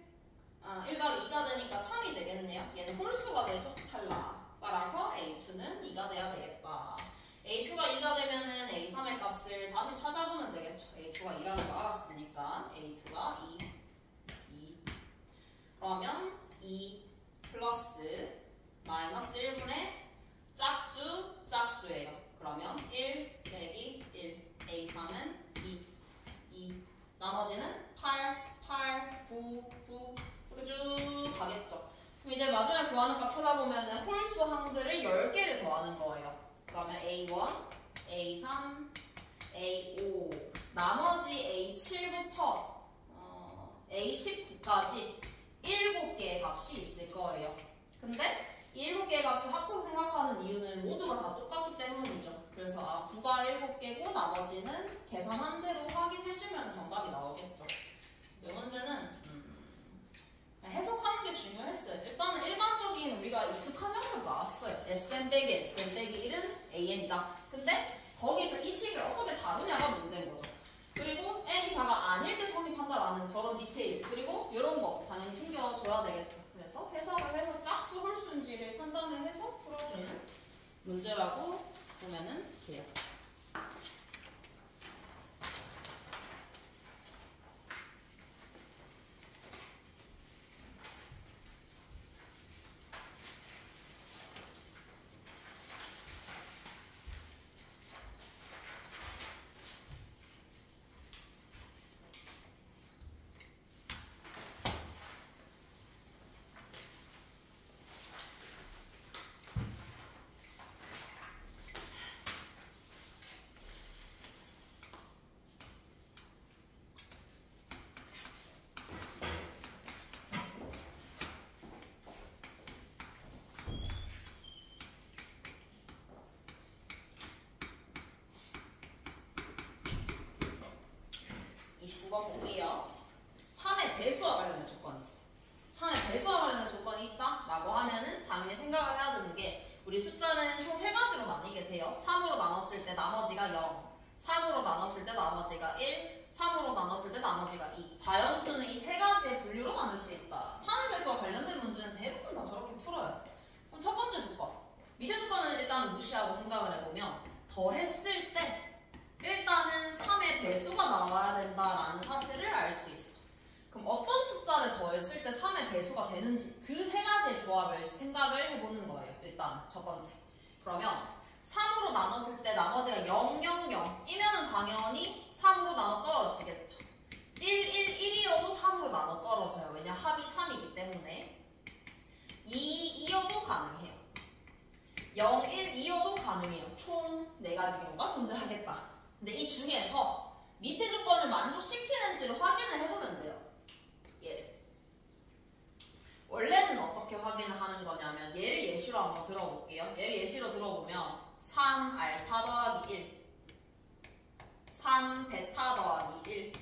2가 되니까 3이 되겠네요. 얘는 홀수가 되죠. 탈락. 따라서 A2는 2가 돼야 되겠다. A2가 2가 되면은 A3의 값을 다시 찾아보면 되겠죠. A2가 2라는 거 알았으니까 A2가 2. 그러면 2 플러스 마이너스 1분의 짝수예요. 그러면 1 빼기 1. A3은 2. 나머지는 8, 9 이렇게 쭉 가겠죠. 그럼 이제 마지막에 구하는 값 찾아보면은 홀수 항들을 10개를 더하는 거예요. 그러면 A1, A3, A5 나머지 A7부터 A19까지 7개의 값이 있을 거예요. 근데 이 7개의 값을 합쳐서 생각하는 이유는 모두가 다 똑같기 때문이죠. 그래서 9가 7개고 나머지는 계산한 대로 확인해주면 정답이 나오겠죠. 이제 문제는 해석하는 게 중요했어요. 일단은 일반적인 우리가 익숙한 형태로 나왔어요. Sn 빼기 Sn 빼기 1은 AN이다. 근데 거기서 이 식을 어떻게 다루냐가 문제인 거죠. 그리고 N이 4가 아닐 때 성립한다라는 저런 디테일, 그리고 이런 거 당연히 챙겨줘야 되겠죠. 그래서 해석을 해서 짝수 홀수인지를 판단을 해서 풀어주는 문제라고 보면은 돼요. 볼게요. 3의 배수와 관련된 조건이 있어. 3의 배수와 관련된 조건이 있다라고 하면은 당연히 생각을 해야 되는 게 우리 숫자는 총 3가지로 나뉘게 돼요. 3으로 나눴을 때 나머지가 0, 3으로 나눴을 때 나머지가 1, 3으로 나눴을 때 나머지가 2. 자연수는 이 3가지의 분류로 나눌 수 있다. 3의 배수와 관련된 문제는 대부분 다 저렇게 풀어요. 그럼 첫 번째 조건. 밑에 조건은 일단 무시하고 생각을 해보면 더했을 때 일단은 3의 배수가 나와야 된다라는 사실을 알 수 있어. 그럼 어떤 숫자를 더했을 때 3의 배수가 되는지 그 3가지의 조합을 생각을 해보는 거예요. 일단 첫 번째. 그러면 3으로 나눴을 때 나머지가 0, 0, 0 이면은 당연히 3으로 나눠 떨어지겠죠. 1, 1, 1이어도 3으로 나눠 떨어져요. 왜냐 합이 3이기 때문에. 2, 가능해요. 0, 1, 2호도 가능해요. 총 4가지 경우가 존재하겠다. 근데 이 중에서 밑에 조건을 만족시키는지를 확인을 해보면 돼요. 얘를. 원래는 어떻게 확인을 하는 거냐면 얘를 예시로 한번 들어볼게요. 얘를 예시로 들어보면 3 알파 더하기 1, 3 베타 더하기 1,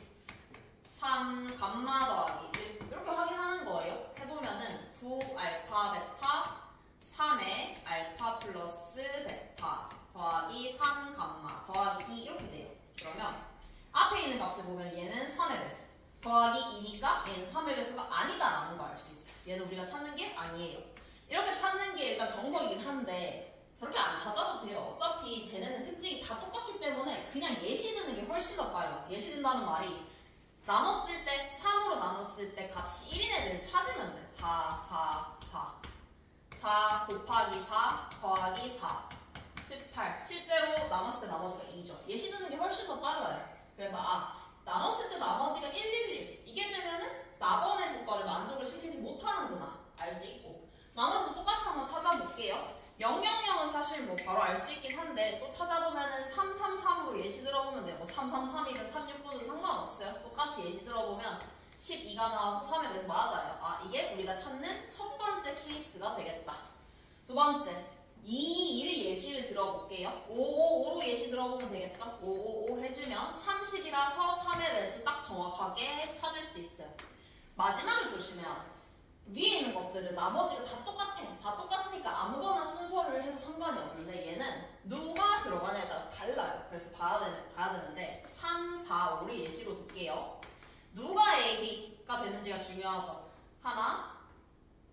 3 감마 더하기 1 이렇게 확인하는 거예요. 해보면은 9 알파 베타 3의 알파 플러스 베타 더하기 3 감마 더하기 2 이렇게 돼요. 그러면 앞에 있는 값을 보면 얘는 3의 배수 더하기 2니까 얘는 3의 배수가 아니다라는 걸 알 수 있어요. 얘는 우리가 찾는 게 아니에요. 이렇게 찾는 게 일단 정석이긴 한데 저렇게 안 찾아도 돼요. 어차피 쟤네는 특징이 다 똑같기 때문에 그냥 예시 드는 게 훨씬 더 빨라. 예시 든다는 말이 나눴을 때 3으로 나눴을 때 값이 1인 애들 찾으면 돼. 4, 4, 4 4 곱하기 4 더하기 4 18 실제로 나눴을 때 나머지가 2죠. 예시 드는 게 훨씬 더 빨라요. 그래서 나눴을 때 나머지가 1, 1, 1 이게 되면은 나번의 조건을 만족을 시키지 못하는구나 알 수 있고 나머지도 똑같이 한번 찾아볼게요. 000은 사실 뭐 바로 알 수 있긴 한데 또 찾아보면은 333으로 예시 들어보면 돼요. 뭐 333이든 369든 상관없어요. 똑같이 예시 들어보면 12가 나와서 3의 배수 맞아요. 이게 우리가 찾는 첫 번째 케이스가 되겠다. 두 번째 2를 예시를 들어볼게요. 555로 예시 들어보면 되겠죠. 555 해주면 30이라서 3의 배수 딱 정확하게 찾을 수 있어요. 마지막을 조심해야 돼. 위에 있는 것들은 나머지가 다 똑같아. 다 똑같으니까 아무거나 순서를 해도 상관이 없는데 얘는 누가 들어가냐에 따라서 달라요. 그래서 봐야 되는데 3, 4, 5를 예시로 둘게요. 누가 A, B가 되는지가 중요하죠. 하나,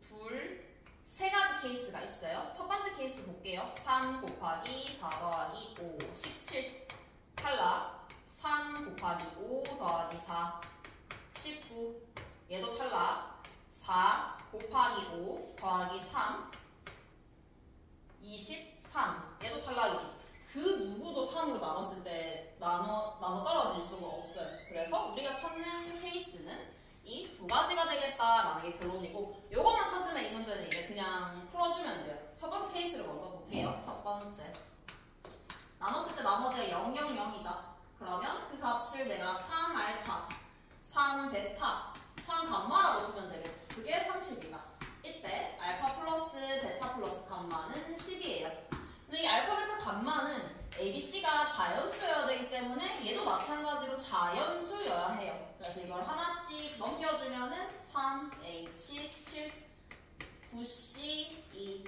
둘, 세 가지 케이스가 있어요. 첫 번째 케이스 볼게요. 3 곱하기 4 더하기 5, 17 탈락. 3 곱하기 5 더하기 4, 19 얘도 탈락. 4 곱하기 5 더하기 3 23 얘도 탈락이죠. 그 누구도 3으로 나눴을 때 나눠 떨어질 수가 없어요. 그래서 우리가 찾는 케이스는 이 두 가지가 되겠다라는 게 결론이고 요것만 찾으면 이 문제는 이제 그냥 풀어주면 돼요. 첫 번째 케이스를 먼저 볼게요. 첫 번째 나눴을 때 나머지가 0, 0, 0이다. 그러면 그 값을 내가 3 알파 3 베타 3 감마라고 두면 되겠죠. 그게 30이다. 이때 알파 플러스 베타 플러스 감마는 10이에요. 근데 이 알파 베타 감마는 ABC가 자연수여야 되기 때문에 얘도 마찬가지로 자연수여야 해요. 그래서 이걸 하나씩 넘겨주면은 3H 7 9C 2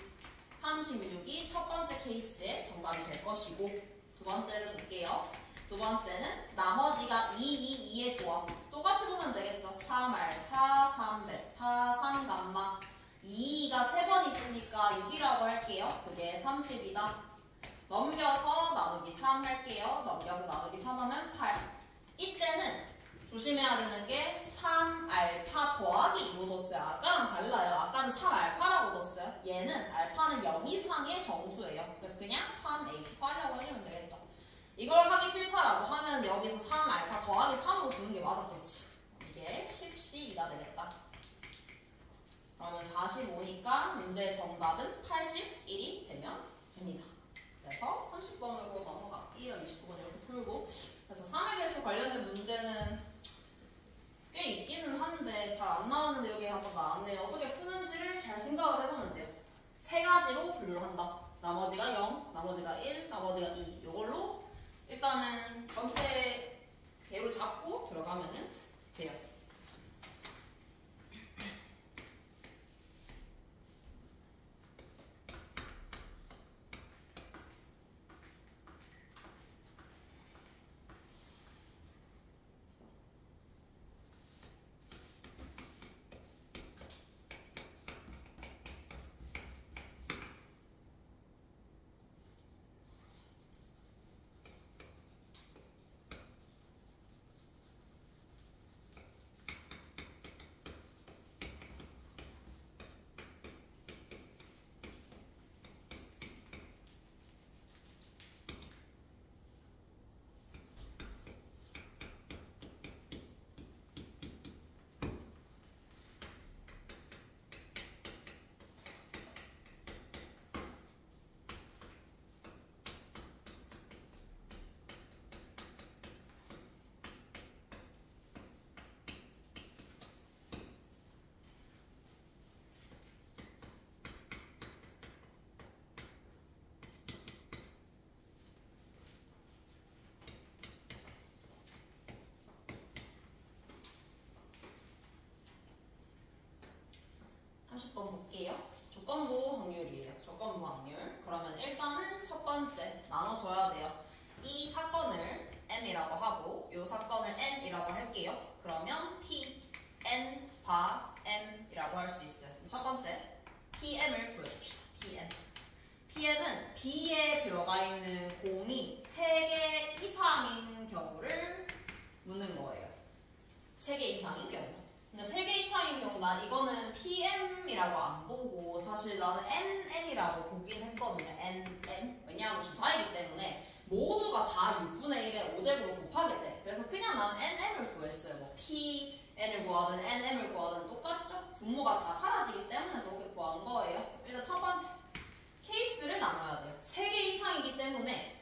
36이 첫 번째 케이스의 정답이 될 것이고 두 번째를 볼게요. 두 번째는 나머지가 2, 2, 2의 조합 똑같이 보면 되겠죠. 3 알파, 3 베타, 3 감마 2가 3번 있으니까 6이라고 할게요. 그게 30이다. 넘겨서 나누기 3 할게요. 넘겨서 나누기 3 하면 8. 이때는 조심해야 되는 게 3 알파 더하기 2로 뒀어요. 아까랑 달라요. 아까는 3 알파라고 뒀어요. 얘는 알파는 0 이상의 정수예요. 그래서 그냥 3H8이라고 해주면 되겠죠. 이걸 하기 싫다라고 하면 여기서 3 알파 더하기 3으로 두는 게 맞았겠지. 이게 10C2가 되겠다. 그러면 45니까 문제의 정답은 81이 되면 됩니다. 그래서 30번으로 넘어갈게요. 29번 이렇게 풀고. 그래서 3의 배수 관련된 문제는 꽤 있기는 한데 잘 안 나왔는데 여기 한번 나왔네요. 어떻게 푸는지를 잘 생각을 해보면 돼요. 세 가지로 분류를 한다. 나머지가 0, 나머지가 1, 나머지가 2. 이걸로 일단은 전체 개로 잡고 들어가면 돼요. 30번 볼게요. 조건부 확률이에요. 조건부 확률. 그러면 일단은 첫 번째 나눠줘야 돼요. 이 사건을 M이라고 하고 이 사건을 N이라고 할게요. 그러면 P, N, 바, M이라고 할 수 있어요. 첫 번째 PM을 보여줍시다. PM. PM은 B에 들어가 있는 공이 3개 이상인 경우를 묻는 거예요. 3개 이상인 경우. 근데 3개 이상인 경우 나 이거는 PM이라고 안 보고 사실 나는 NM이라고 보긴 했거든요. NM. 왜냐하면 주사이기 때문에 모두가 다 6분의 1의 5제곱을 곱하겠대. 그래서 그냥 나는 NM을 구했어요. 뭐 PN을 구하든 NM을 구하든 똑같죠? 분모가 다 사라지기 때문에 그렇게 구한 거예요. 일단 첫 번째 케이스를 나눠야 돼요. 3개 이상이기 때문에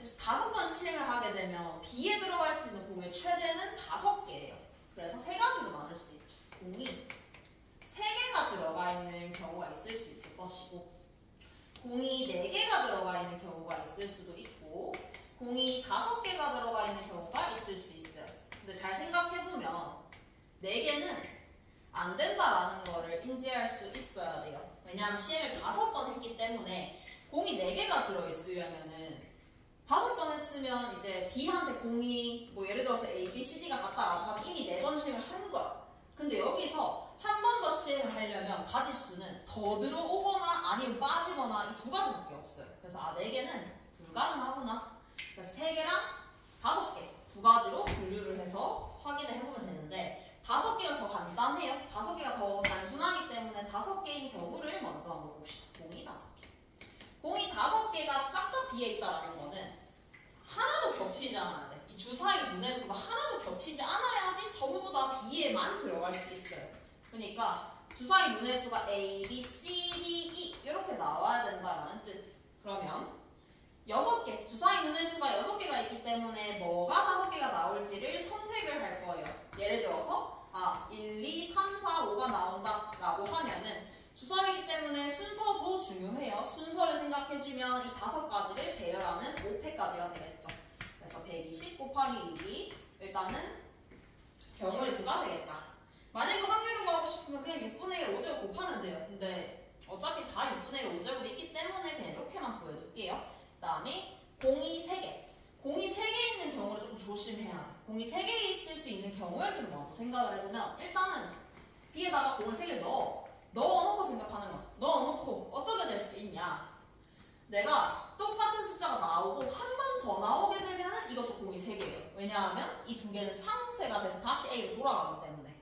5번 시행을 하게 되면 B에 들어갈 수 있는 공의 최대는 5개예요. 그래서 3가지로 나눌 수 있죠. 공이 3개가 들어가 있는 경우가 있을 수 있을 것이고 공이 4개가 들어가 있는 경우가 있을 수도 있고 공이 5개가 들어가 있는 경우가 있을 수 있어요. 근데 잘 생각해보면 4개는 안 된다라는 거를 인지할 수 있어야 돼요. 왜냐하면 시행을 5번 했기 때문에 공이 4개가 들어있으려면은 5번 했으면 이제 B한테 공이 뭐 예를 들어서 A, B, C, D가 같다라고 하면 이미 4번 시행을 한 거야. 근데 여기서 한 번 더 시행을 하려면 가지수는 더 들어오거나 아니면 빠지거나 이 2가지밖에 없어요. 그래서 4개는 불가능하구나. 그래서 3개랑 5개 2가지로 분류를 해서 확인을 해보면 되는데 5개가 더 간단해요. 5개가 더 단순하기 때문에 5개인 경우를 먼저 한번 봅시다. 공이 5개. 공이 5개가 싹 다 B에 있다는 거는 하나도 겹치지 않아야 돼. 이 주사위 분해수가 하나도 겹치지 않아야지 전부 다 B에만 들어갈 수 있어요. 그러니까 주사위 분해수가 A, B, C, D, E 이렇게 나와야 된다라는 뜻. 그러면 6개, 주사위 분해수가 6개가 있기 때문에 뭐가 5개가 나올지를 선택을 할 거예요. 예를 들어서 1, 2, 3, 4, 5가 나온다 라고 하면은 주사위이기 때문에 순서도 중요해요. 순서를 생각해주면 이 5가지를 배열하는 5패까지가 되겠죠. 그래서 120 곱하기 1이 일단은 경우의 수가 되겠다. 만약에 확률을 구하고 싶으면 그냥 6분의 1 5제곱 곱하면 돼요. 근데 어차피 다 6분의 1 5제곱이 있기 때문에 그냥 이렇게만 보여둘게요. 그 다음에 공이 3개. 공이 3개 있는 경우를 조금 조심해야 돼. 공이 3개 있을 수 있는 경우에 수를 먼저 생각을 해보면 일단은 B에다가 공을 3개를 넣어놓고 생각하는 거야. 넣어놓고 어떻게 될 수 있냐. 내가 똑같은 숫자가 나오고 한 번 더 나오게 되면 이것도 공이 3개예요. 왜냐하면 이 2개는 상쇄가 돼서 다시 A로 돌아가기 때문에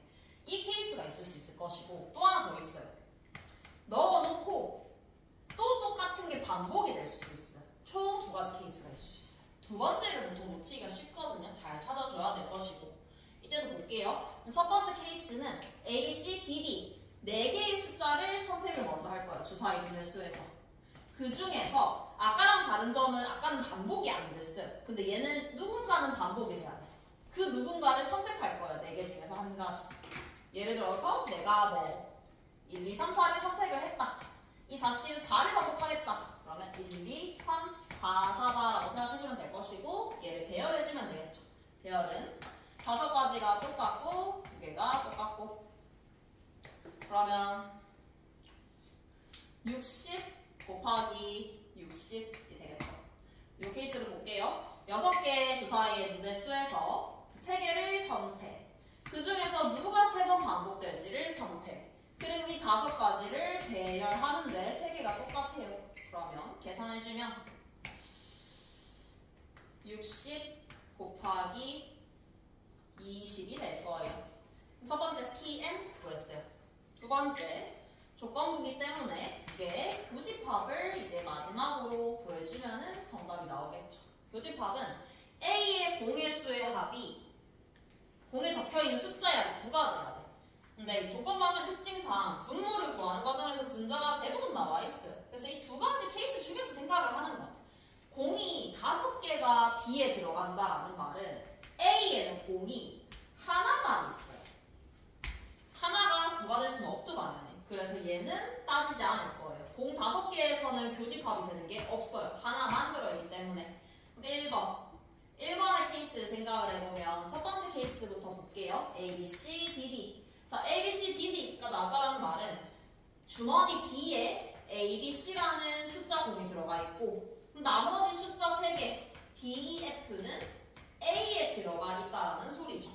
이 케이스가 있을 수 있을 것이고 또 하나 더 있어요. 넣어놓고 또 똑같은 게 반복이 될 수도 있어요. 총 2가지 케이스가 있을 수 있어요. 두 번째를 보통 놓치기가 쉽거든요. 잘 찾아줘야 될 것이고 이때도 볼게요. 첫 번째 케이스는 A, B, C, D, D 4개의 숫자를 선택을 먼저 할 거예요. 주사위 분해수에서. 그 중에서 아까랑 다른 점은 아까는 반복이 안 됐어요. 근데 얘는 누군가는 반복이 돼야 돼. 그 누군가를 선택할 거예요. 4개 중에서 한 가지. 예를 들어서 내가 뭐 1, 2, 3, 4를 선택을 했다. 이 4를 반복하겠다. 그러면 1, 2, 3, 4, 4다라고 생각해주면 될 것이고 얘를 배열해주면 되겠죠. 배열은 5가지가 똑같고 2개가 똑같고 그러면 60 곱하기 60이 되겠죠. 이 케이스를 볼게요. 6개의 주사위의 분해수에서 3개를 선택. 그 중에서 누가 3번 반복될지를 선택. 그리고 이 5가지를 배열하는데 3개가 똑같아요. 그러면 계산해주면 60 곱하기 20이 될 거예요. 첫 번째 PM 구했어요. 두 번째 조건부기 때문에 2개의 교집합을 이제 마지막으로 구해주면 정답이 나오겠죠. 교집합은 A의 공의 수의 합이 공에 적혀있는 숫자의 9가 돼야 돼. 근데 조건부의 특징상 분모를 구하는 과정에서 분자가 대부분 나와 있어요. 그래서 이 2가지 케이스 중에서 생각을 하는 거야. 공이 5개가 B에 들어간다라는 말은 A에는 공이 하나만 있어요. 하나가 9가 될 수는 없죠, 당연히. 그래서 얘는 따지지 않을 거예요. 공 5개에서는 교집합이 되는 게 없어요. 하나만 들어있기 때문에. 1번의 케이스를 생각을 해보면 첫 번째 케이스부터 볼게요. A, B, C, D, D. 자, A, B, C, D, D가 나왔다라는 말은 주머니 B에 A, B, C라는 숫자 공이 들어가 있고 나머지 숫자 3개 D, E, F는 A에 들어가 있다라는 소리죠.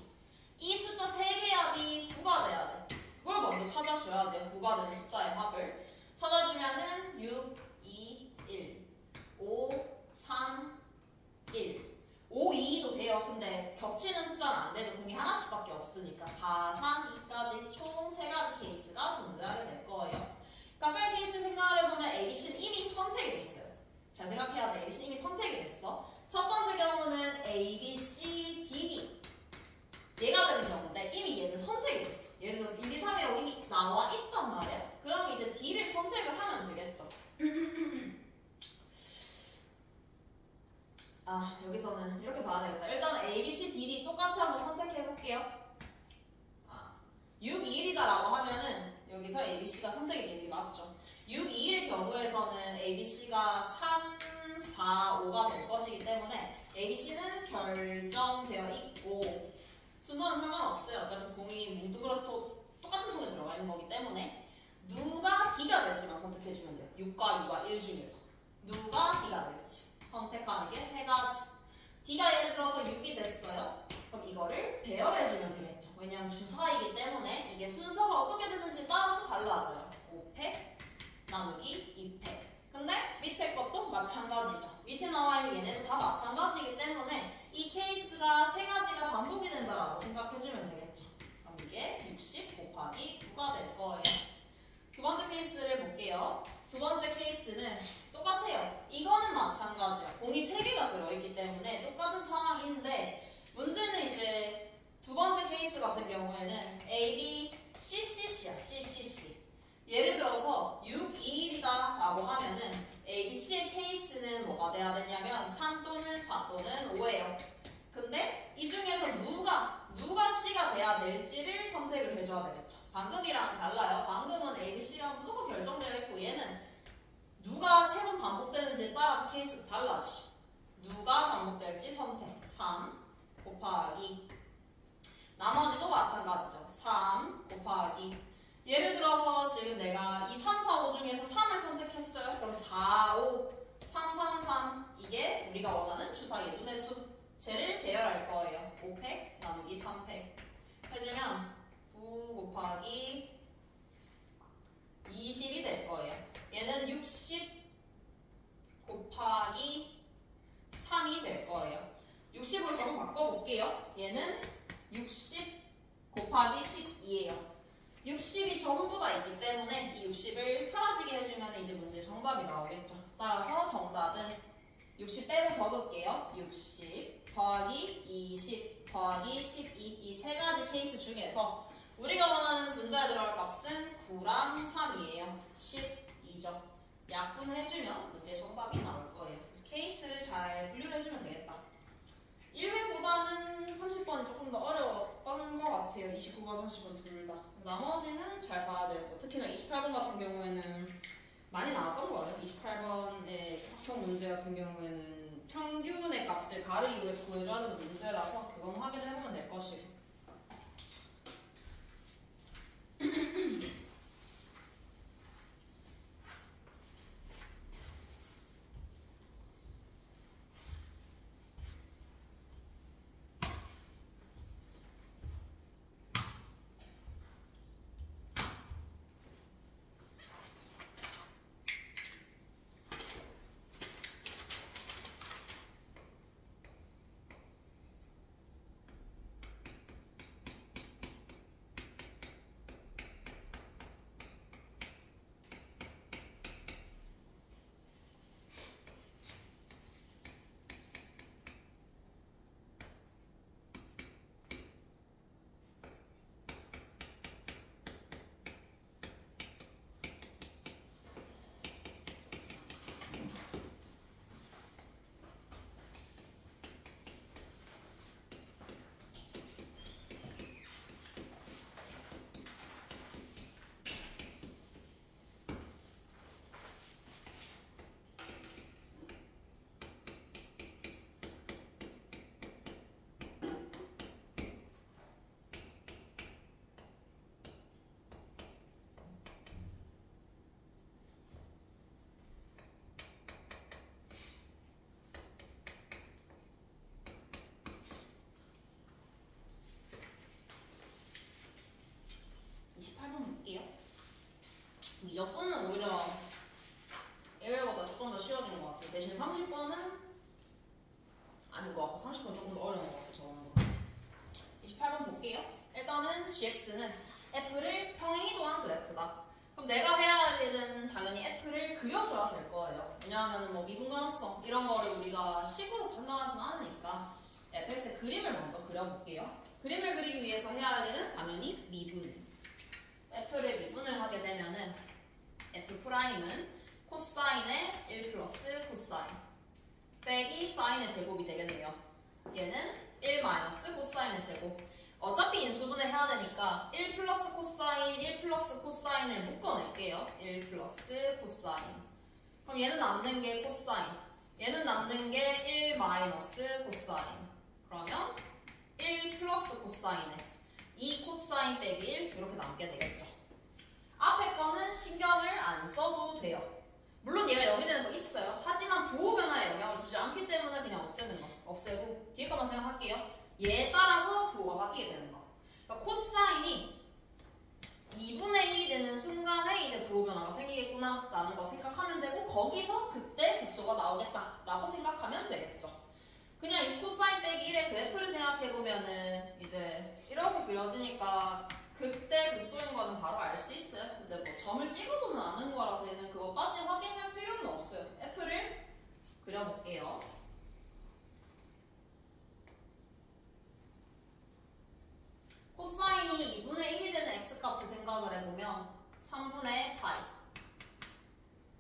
이 숫자 3개 합이 9가 돼야 돼. 그걸 먼저 찾아줘야 돼요. 9가 되는 숫자의 합을. 찾아주면은 6, 2, 1, 5, 3, 1. 5, 2도 돼요. 근데 겹치는 숫자는 안 되죠. 공이 하나씩밖에 없으니까 4, 3, 2까지 총 3가지 케이스가 존재하게 될 거예요. 각각의 케이스 생각을 해보면 ABC는 이미 선택이 됐어요. 잘 생각해야 돼. ABC는 이미 선택이 됐어. 첫 번째 경우는 ABC, DD 얘가 되는 경우인데 이미 얘는 선택이 됐어. 예를 들어서 1, 2, 3이라고 이미 나와 있단 말이야. 그럼 이제 D를 선택을 하면 되겠죠. 여기서는 이렇게 봐야 되겠다. 일단 A, B, C, D, D 똑같이 한번 선택해 볼게요. 6, 2, 1이다 라고 하면은 여기서 A, B, C가 선택이 되는 게 맞죠. 6, 2, 1의 경우에서는 A, B, C가 3, 4, 5가 될 것이기 때문에 A, B, C는 결정되어 있고 순서는 상관없어요. 어차피 공이 모두 그래서 똑같은 통에 들어가 있는 거기 때문에 누가 D가 될지만 선택해주면 돼요. 6과 2와 1 중에서 누가 D가 될지 선택하는 게 3가지. D가 예를 들어서 6이 됐어요. 그럼 이거를 배열해주면 되겠죠. 왜냐하면 주사이기 때문에 이게 순서가 어떻게 되는지 따라서 달라져요. 5팩 나누기 2팩. 근데 밑에 것도 마찬가지죠. 밑에 나와 있는 얘네도 다 마찬가지이기 때문에 이 케이스가 3가지가 반복이 된다라고 생각해주면 되겠죠. 그럼 이게 60 곱하기 9가 될 거예요. 두 번째 케이스를 볼게요. 두 번째 케이스는 똑같아요. 이거는 마찬가지야. 공이 3개가 들어있기 때문에 똑같은 상황인데 문제는 이제 두 번째 케이스 같은 경우에는 A, B, C, C, C야. C, C, C. 예를 들어서 6, 2, 1이다 라고 하면은 A, B, C의 케이스는 뭐가 돼야 되냐면 3 또는 4 또는 5예요. 근데 이 중에서 누가 C가 돼야 될지를 선택을 해줘야 되겠죠. 방금이랑 달라요. 방금은 A, B, C가 무조건 결정되어 있고 얘는 누가 3번 반복되는지에 따라서 케이스가 달라지죠. 누가 반복될지 선택. 3 곱하기 나머지도 마찬가지죠. 3 곱하기 예를 들어서 지금 내가 이 3, 4, 5 중에서 3을 선택했어요. 그럼 4, 5, 3, 3, 3 이게 우리가 원하는 주사위의 눈의 수. 쟤를 배열할 거예요. 5팩 나누기 3팩 해주면 9 곱하기 20이 될 거예요. 얘는 60 곱하기 3이 될 거예요. 60으로 저거 바꿔볼게요. 얘는 60 곱하기 12예요. 60이 전부 다 있기 때문에 이 60을 사라지게 해주면 이제 문제 정답이 나오겠죠. 따라서 정답은 60 빼고 적을게요. 60 더하기 20 더하기 12 이 3가지 케이스 중에서 우리가 원하는 분자에 들어갈 값은 9랑 3이에요. 12죠. 약분해주면 문제 정답이 나올 거예요. 그래서 케이스를 잘 분류를 해주면 되겠다. 1회보다는 30번이 조금 더 어려웠던 것 같아요. 29번, 30번 둘 다. 나머지는 잘 봐야 되고 특히나 28번 같은 경우에는 많이 나왔던 거예요. 28번의 학형 문제 같은 경우에는 평균의 값을 가를 이용해서 구해줘야 되는 문제라서 그건 확인을 해보면 될 것이고 역분은 오히려 1회보다 조금 더 쉬워진 것 같아요. 대신 30번은 아닌 것 같고 30번 조금 더 어려운 것 같아요. 적은 거. 28번 볼게요. 일단은 gx는 f를 평행이동한 그래프다. 그럼 내가 해야 할 일은 당연히 f를 그려줘야 될 거예요. 왜냐하면 뭐 미분가능성 이런 거를 우리가 식으로 판단하지는 않으니까 fx의 그림을 먼저 그려볼게요. 그림을 그리기 위해서 해야 할 일은 당연히 미분. f를 미분을 하게 되면은 f'은 코사인의 1 플러스 코사인 빼기 사인의 제곱이 되겠네요. 얘는 1 마이너스 코사인의 제곱. 어차피 인수분해 해야 되니까 1 플러스 코사인, 1 플러스 코사인을 묶어낼게요. 1 플러스 코사인. 그럼 얘는 남는 게 코사인. 얘는 남는 게 1 마이너스 코사인. 그러면 1 플러스 코사인에 2 코사인 빼기 1 이렇게 남게 되겠죠. 앞에 거는 신경을 안 써도 돼요. 물론 얘가 여기 되는 거 있어요. 하지만 부호 변화에 영향을 주지 않기 때문에 그냥 없애는 거. 없애고 뒤에 거만 생각할게요. 얘에 따라서 부호가 바뀌게 되는 거. 그러니까 코사인이 2분의 1이 되는 순간에 이제 부호 변화가 생기겠구나 라는 거 생각하면 되고 거기서 그때 극소가 나오겠다 라고 생각하면 되겠죠. 그냥 이 코사인 빼기 1의 그래프를 생각해보면은 이제 이렇게 그려지니까 그때 극소인 거는 바로 알 수 있어요. 근데 뭐 점을 찍어보면 아는 거라서 얘는 그거까지 확인할 필요는 없어요. f를 그려볼게요. 코사인이 2분의 1이 되는 x값을 생각을 해보면 3분의 파이.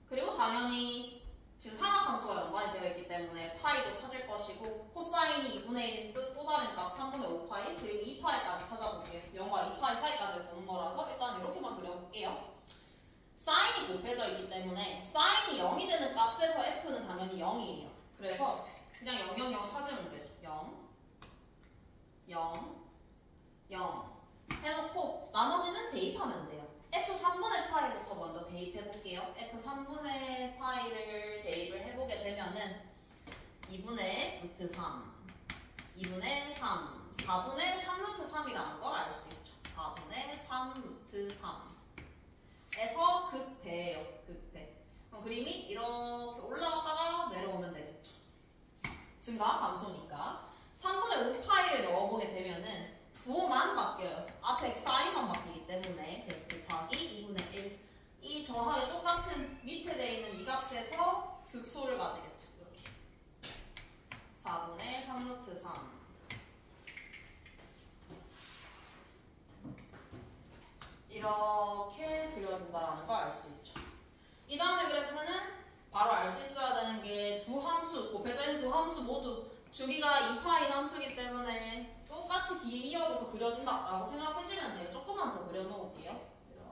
그리고 당연히 지금 상하함수가 연관이 되어 있기 때문에 파이도 찾을 것이고 코사인이 2분의 1인 또 다른 값 3분의 5파이 그리고 2파이까지 찾아볼게요. 0과 2파이 사이까지를 보는 거라서 일단 이렇게만 그려볼게요. 사인이 곱해져 있기 때문에 사인이 0이 되는 값에서 f는 당연히 0이에요. 그래서 그냥 0, 0, 0 찾으면 되죠. 0, 0, 0 해놓고 나머지는 대입하면 돼요. f3분의 파이부터 먼저 대입해볼게요. f3분의 파이를 대입을 해보게 되면은 2분의 루트 3, 2분의 3, 4분의 3 루트 3이라는 걸 알 수 있죠. 4분의 3 루트 3에서 극대예요. 극대. 그럼 그림이 이렇게 올라갔다가 내려오면 되겠죠. 증가 감소니까 3분의 5파이를 넣어보게 되면은 부호만 바뀌어요. 앞에 사인만 바뀌기 때문에 그래서 곱하기 2분의 1. 이 저하기 똑같은 밑에 돼 있는 이 값에서 극소를 가지겠죠. 이렇게 4분의 3 루트 3 이렇게 그려진다라는 걸 알 수 있죠. 이 다음에 그래프는 바로 알 수 있어야 되는 게 두 함수, 곱해져 있는 두 함수 모두 주기가 2파인 함수이기 때문에 똑같이 뒤에 이어져서 그려진다라고 생각해주면 돼요. 조금만 더 그려놓을게요. 이렇게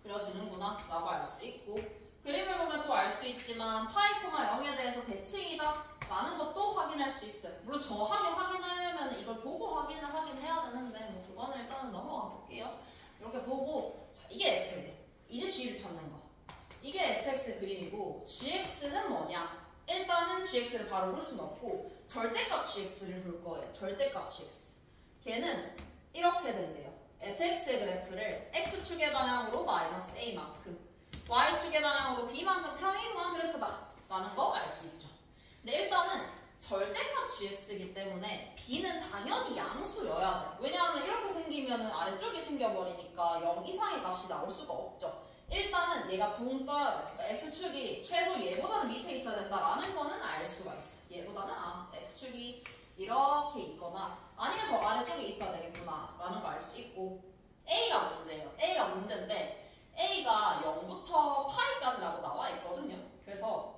그려지는구나 라고 알 수 있고 그림을 보면 또 알 수 있지만 파이, 0에 대해서 대칭이다 라는 것도 확인할 수 있어요. 물론 정확하게 확인하려면 이걸 보고 확인을 하긴 해야 되는데 뭐 그거는 일단은 넘어가 볼게요. 이렇게 보고 자, 이게 f예요. 이제 g를 찾는 거. 이게 fx의 그림이고 gx는 뭐냐? 일단은 gx를 바로 볼 수는 없고 절대값 gx를 볼 거예요. 절대값 gx. 걔는 이렇게 된대요. fx의 그래프를 x축의 방향으로 마이너스 a만큼 y축의 방향으로 b만큼 평행이동한 그래프다 라는 거 알 수 있죠. 근데 일단은 절대값 gx이기 때문에 b는 당연히 양수여야 돼. 왜냐하면 이렇게 생기면 아래쪽이 생겨버리니까 0 이상의 값이 나올 수가 없죠. 일단은 얘가 붕 떠야 돼. 그러니까 x축이 최소 얘보다는 밑에 있어야 된다라는 거는 알 수가 있어. 얘보다는 x축이 이렇게 있거나 아니면 더 아래쪽에 있어야 되겠구나 라는 걸 알 수 있고 a가 문제예요. a가 문제인데 a가 0부터 파이까지라고 나와 있거든요. 그래서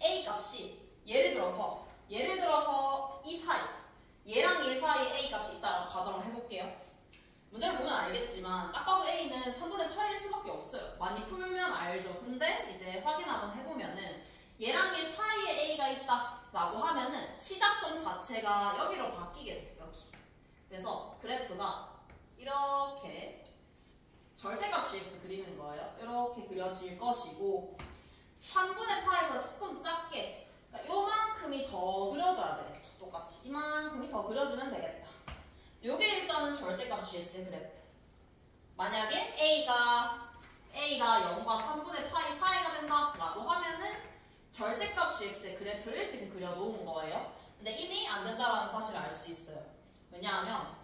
a 값이 예를 들어서 이 사이 얘랑 얘 사이에 a 값이 있다라고 가정을 해볼게요. 문제를 보면 알겠지만 딱 봐도 a는 3분의 8일 수밖에 없어요. 많이 풀면 알죠. 근데 이제 확인 한번 해보면은 얘랑 얘 사이에 a가 있다라고 하면은 시작점 자체가 여기로 바뀌게 돼요. 여기. 그래서 그래프가 이렇게 절대값 gx 그리는 거예요. 이렇게 그려질 것이고 3분의 8보다 조금 작게 그러니까 요만큼이 더 그려져야 되겠죠. 똑같이 이만큼이 더 그려지면 되겠다. 요게 일단은 절대값 gx의 그래프. 만약에 절대값 gx의 그래프를 지금 그려놓은 거예요. 근데 이미 안 된다라는 사실을 알 수 있어요. 왜냐하면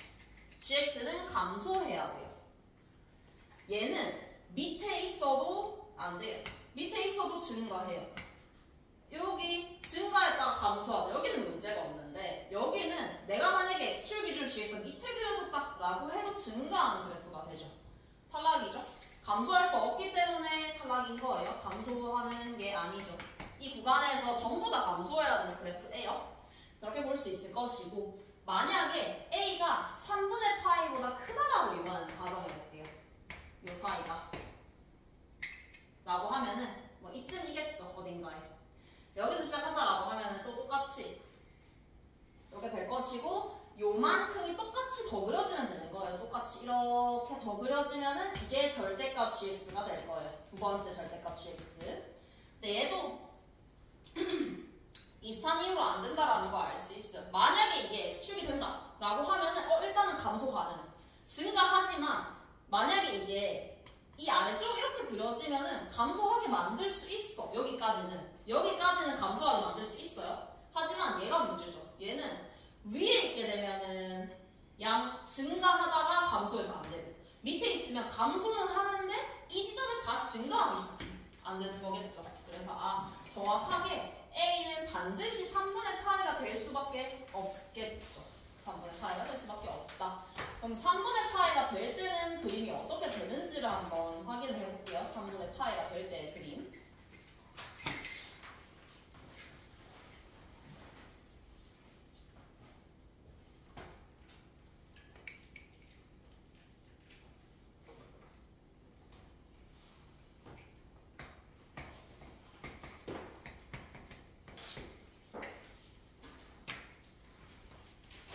gx는 감소해야 돼요. 얘는 밑에 있어도 안 돼요. 밑에 있어도 증가해요. 여기 증가했다가 감소하죠. 여기는 문제가 없는데 여기는 내가 만약에 x축 기준 gx가 밑에 그려졌다라고 해도 증가하는 그래프가 되죠. 탈락이죠. 감소할 수 없기 때문에 탈락인 거예요. 감소하는 게 아니죠. 이 구간에서 전부 다 감소해야 되는 그래프예요. 저렇게 볼 수 있을 것이고 만약에 a가 3분의 파이보다 크다라고 이번에는 가정해 볼게요. 요 사이가 라고 하면은 뭐 이쯤이겠죠. 어딘가에 여기서 시작한다라고 하면은 또 똑같이 이렇게 될 것이고 요만큼이 똑같이 더 그려지면 되는 거예요. 똑같이 이렇게 더 그려지면은 이게 절대값 gx가 될 거예요. 두 번째 절대값 gx. 근데 얘도 비슷한 이유로 안 된다라는 거 알 수 있어요. 만약에 이게 x축이 된다라고 하면은 일단은 감소 가능. 증가하지만 만약에 이게 이 아래쪽 이렇게 그려지면은 감소하게 만들 수 있어. 여기까지는 감소하게 만들 수 있어요. 하지만 얘가 문제죠. 얘는 위에 있게 되면은 양 증가하다가 감소해서 안 돼요. 밑에 있으면 감소는 하는데 이 지점에서 다시 증가하기 시작해요. 안 되는 거겠죠. 그래서 정확하게 A는 반드시 3분의 파이가 될 수밖에 없겠죠. 3분의 파이가 될 수밖에 없다. 그럼 3분의 파이가 될 때는 그림이 어떻게 되는지를 한번 확인을 해볼게요. 3분의 파이가 될 때의 그림.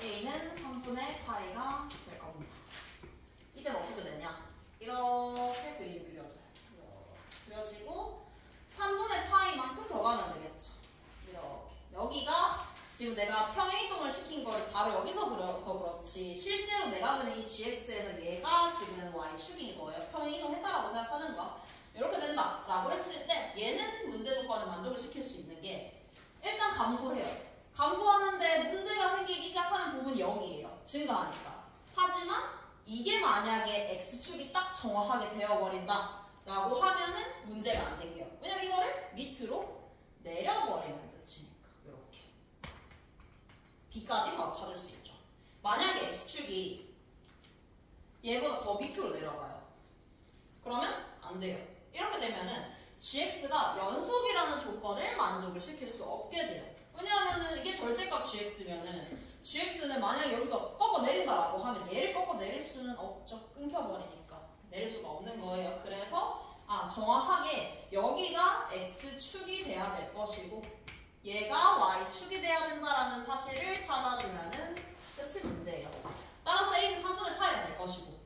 A는 3분의 파이가 될 겁니다. 이때는 어떻게 되냐? 이렇게 그림이 그려져요. 그려지고 3분의 파이만큼 더 가면 되겠죠. 이렇게. 여기가 지금 내가 평행이동을 시킨 걸 바로 여기서 그려서 그렇지 실제로 내가 그린 이 gx에서 얘가 지금 y축인 거예요. 평행이동했다라고 생각하는 거. 이렇게 된다라고 했을 때 얘는 문제 조건을 만족을 시킬 수 있는 게 일단 감소해요. 감소하는데 문제가 생기기 시작하는 부분이 여기예요. 증가하니까. 하지만 이게 만약에 x축이 딱 정확하게 되어버린다 라고 하면은 문제가 안 생겨요. 왜냐면 이거를 밑으로 내려버리는 뜻이니까. 이렇게 b까지 바로 찾을 수 있죠. 만약에 x축이 얘보다 더 밑으로 내려가요. 그러면 안 돼요. 이렇게 되면은 gx가 연속이라는 조건을 만족을 시킬 수 없게 돼요. 왜냐하면은 이게 절대값 gx면은 gx는 만약에 여기서 꺾어 내린다라고 하면 얘를 꺾어 내릴 수는 없죠. 끊겨버리니까 내릴 수가 없는 거예요. 그래서 정확하게 여기가 x축이 돼야 될 것이고 얘가 y축이 돼야 된다라는 사실을 찾아주면은 끝이 문제예요. 따라서 a는 3분의 파이가 될 것이고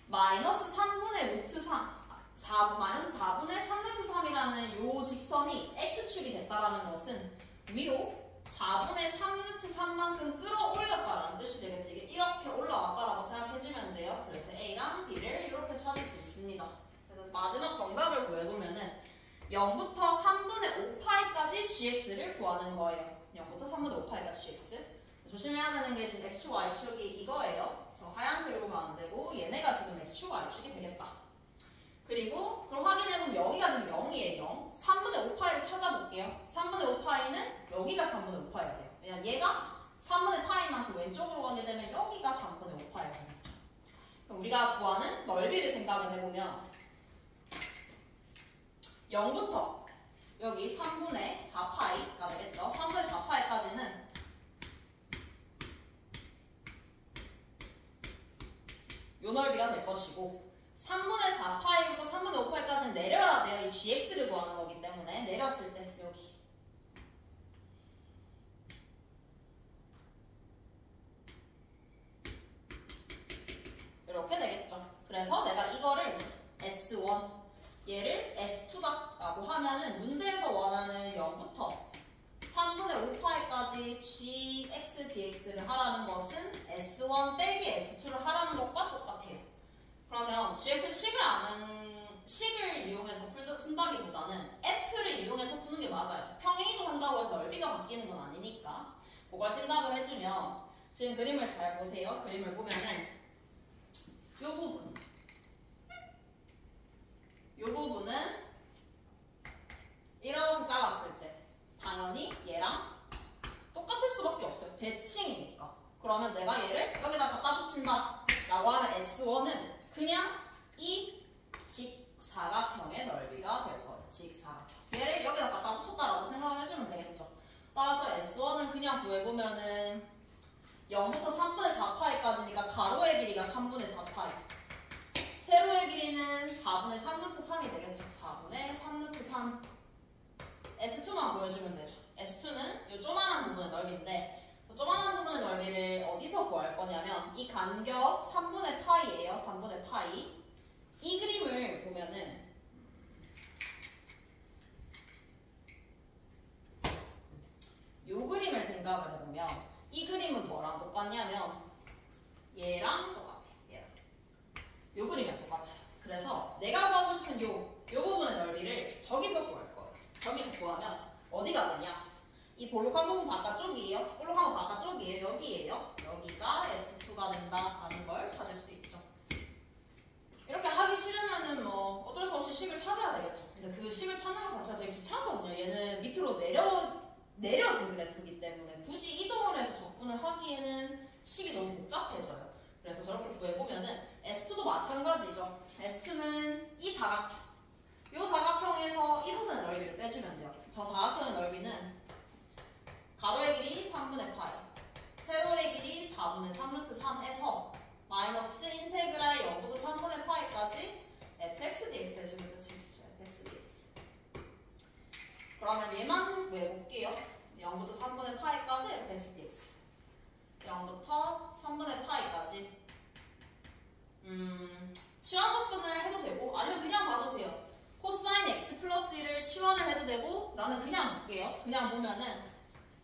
마이너스 3분의 루트 3 마이너스 4분의 3 루트 3이라는 요 직선이 x축이 됐다라는 것은 위로 4분의 3 루트 3만큼 끌어올렸다라는 뜻이 되겠지. 이게 이렇게 올라왔다라고 생각해주면 돼요. 그래서 A랑 B를 이렇게 찾을 수 있습니다. 그래서 마지막 정답을 구해보면은 0부터 3분의 5파이까지 gx를 구하는 거예요. 0부터 3분의 5파이까지 gx. 조심해야 되는 게 지금 x축, y축이 이거예요. 저 하얀색으로 가면 안 되고 얘네가 지금 x축, y축이 되겠다. 그리고 그럼 확인해보면 여기가 지금 0이에요. 0. 3분의 5파이를 찾아볼게요. 3분의 5파이는 여기가 3분의 5파이가 돼요. 왜냐면 얘가 3분의 파이만큼 왼쪽으로 가게 되면 여기가 3분의 5파이가 되겠죠. 그럼 우리가 구하는 넓이를 생각을 해보면 0부터 여기 3분의 4파이가 되겠죠. 3분의 4파이까지는 요 넓이가 될 것이고 3분의 4파이부터 3분의 5파이까지는 내려야 돼요. 이 gx를 구하는 거기 때문에 내렸을 때 여기 이렇게 되겠죠. 그래서 내가 이거를 S1 얘를 S2다 라고 하면은 문제에서 원하는 0부터 3분의 5파이까지 gx dx를 하라는 것은 S1 빼기 S2를 하라는 것과 똑같아요. 그러면 gx 식을 아는 식을 이용해서 푼다기보다는 F를 이용해서 푸는 게 맞아요. 평행이동 한다고 해서 넓이가 바뀌는 건 아니니까 그걸 생각을 해주면 지금 그림을 잘 보세요. 그림을 보면은 이 부분은 이렇게 잘랐을 때 당연히 얘랑 똑같을 수밖에 없어요. 대칭이니까. 그러면 내가 얘를 여기다 갖다 붙인다 라고 하면 S1은 그냥 이 직사각형의 넓이가 될 거예요. 직사각형. 얘를 여기다 갖다 붙였다라고 생각을 해주면 되겠죠. 따라서 S1은 그냥 구해보면은 0부터 3분의 4파이까지니까 가로의 길이가 3분의 4파이. 세로의 길이는 4분의 3루트 3이 되겠죠. 4분의 3루트 3. S2만 보여주면 되죠. S2는 이 조만한 부분의 넓이인데 이 조만한 부분의 넓이를 어디서 구할 거냐면 이 간격 3분의 파이예요. 3분의 파이. 이 그림을 보면은 이 그림을 생각을 해보면 이 그림은 뭐랑 똑같냐면 얘랑 똑같아요. 얘랑. 이 그림이랑 똑같아요. 그래서 내가 구하고 싶은 요 부분의 넓이를 저기서 구할 거예요. 저기서 구하면 어디가 되냐? 이 볼록한 부분 바깥쪽이에요. 볼록한 부분 바깥쪽이에요. 여기에요. 여기가 S2가 된다라는 걸 찾을 수 있죠. 이렇게 하기 싫으면은 뭐 어쩔 수 없이 식을 찾아야 되겠죠. 근데 그 식을 찾는 것 자체가 되게 귀찮거든요. 얘는 밑으로 내려진 그래프이기 때문에 굳이 이동을 해서 접근을 하기에는 식이 너무 복잡해져요. 그래서 저렇게 구해보면은 S2도 마찬가지죠. S2는 이 사각형. 이 사각형에서 이 부분의 넓이를 빼주면 돼요. 저 사각형의 넓이는 가로의 길이 3분의 파이, 세로의 길이 4분의 3루트 3에서 마이너스 인테그랄 0부터 3분의 파이까지 fx dx 해주면 끝이겠죠. fx dx. 그러면 얘만 구해볼게요. 0부터 3분의 파이까지 fx dx. 0부터 3분의 파이까지. 치환 접근을 해도 되고 아니면 그냥 봐도 돼요. 코사인 x 플러스 1을 치환을 해도 되고 나는 그냥 볼게요. 그냥 보면은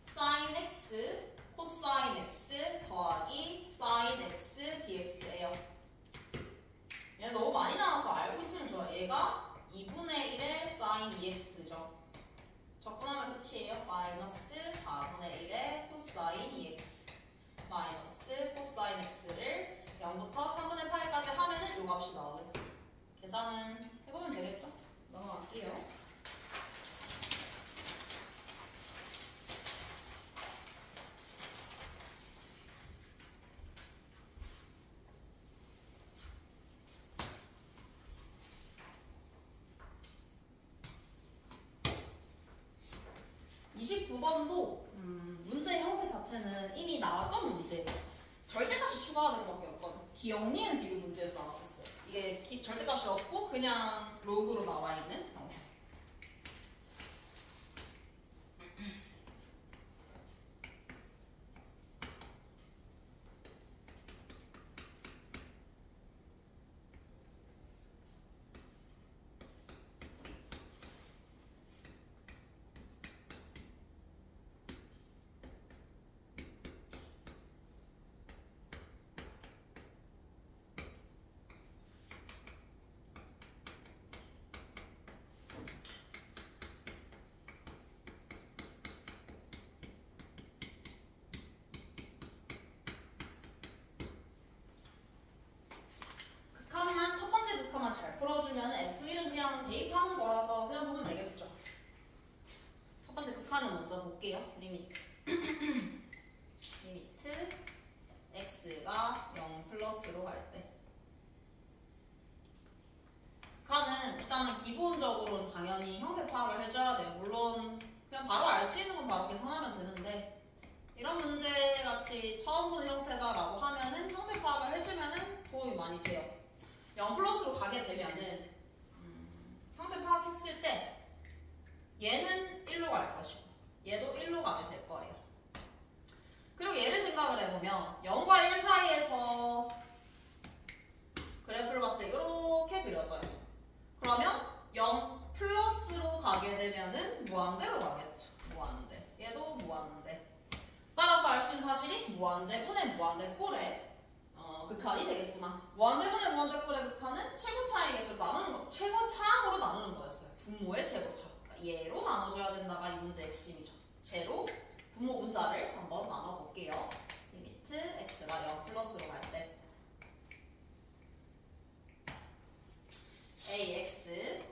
사인 x 코사인 x 더하기 사인 x dx예요. 얘는 너무 많이 나와서 알고 있으면 좋아요. 얘가 2분의 1의 사인 2x죠. 적분하면 끝이에요. 마이너스 4분의 1의 코사인 2x 마이너스 코사인 x를 0부터 3분의 8까지 하면은 요 값이 나오고요. 계산은 해보면 되겠죠? 넘어갈게요. 문제 형태 자체는 이미 나왔던 문제예요. 절대값이 추가가 될 수밖에 없거든. 기억니은 뒤로 문제에서 나왔었어요. 이게 절대값이 없고 그냥 로그로 나와 있는 형태. 잘 풀어주면 F1은 그냥 대입하는 거라서 그냥 보면 되겠죠. 첫 번째 극한을 먼저 볼게요. 리미트 x가 0 플러스로 갈 때 극한은 일단은 기본적으로는 당연히 형태 파악을 해줘야 돼요. 물론 그냥 바로 알 수 있는 건 바로 계산하면 되는데 이런 문제 같이 처음 보는 형태다라고 하면은 형태 파악을 해주면은 도움이 많이 돼요. 0 플러스로 가게 되면은 형태 파악했을 때 얘는 1로 갈 것이고 얘도 1로 가게 될 거예요. 그리고 얘를 생각을 해보면 0과 1 사이에서 그래프를 봤을 때 이렇게 그려져요. 그러면 0 플러스로 가게 되면은 무한대로 가겠죠. 무한대. 얘도 무한대. 따라서 알 수 있는 사실이 무한대분의 무한대꼴의 극한이 되겠구나. 무한대분의 무한대꼴의 극한은 최고 차이 계수를 나누는 거. 최고 분모의 제곱차. 그러니까 얘로 나눠줘야 된다가 이 문제의 핵심이죠. 제로 분모 분자를 한번 나눠볼게요. 리미트 x가 0 플러스로 갈 때 ax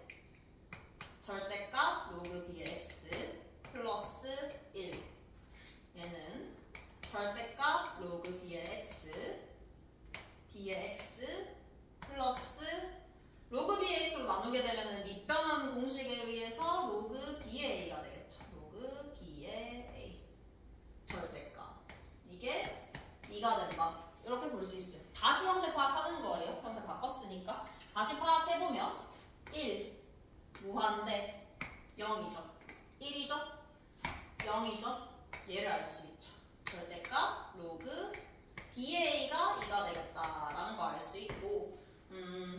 절대값 로그 bx 플러스 1 얘는 절대값 로그 b의 x 플러스 로그 bx로 나누게 되면은 밑변환 공식에 의해서 로그 b의 a가 되겠죠. 로그 b의 a 절대값 이게 2가 된다. 이렇게 볼 수 있어요. 다시 형태 파악하는 거예요. 형태 바꿨으니까 다시 파악해보면 1 무한대 0이죠. 1이죠. 0이죠. 얘를 알 수 있죠. 절대값 로그 BA가 2가 되겠다라는 거 알 수 있고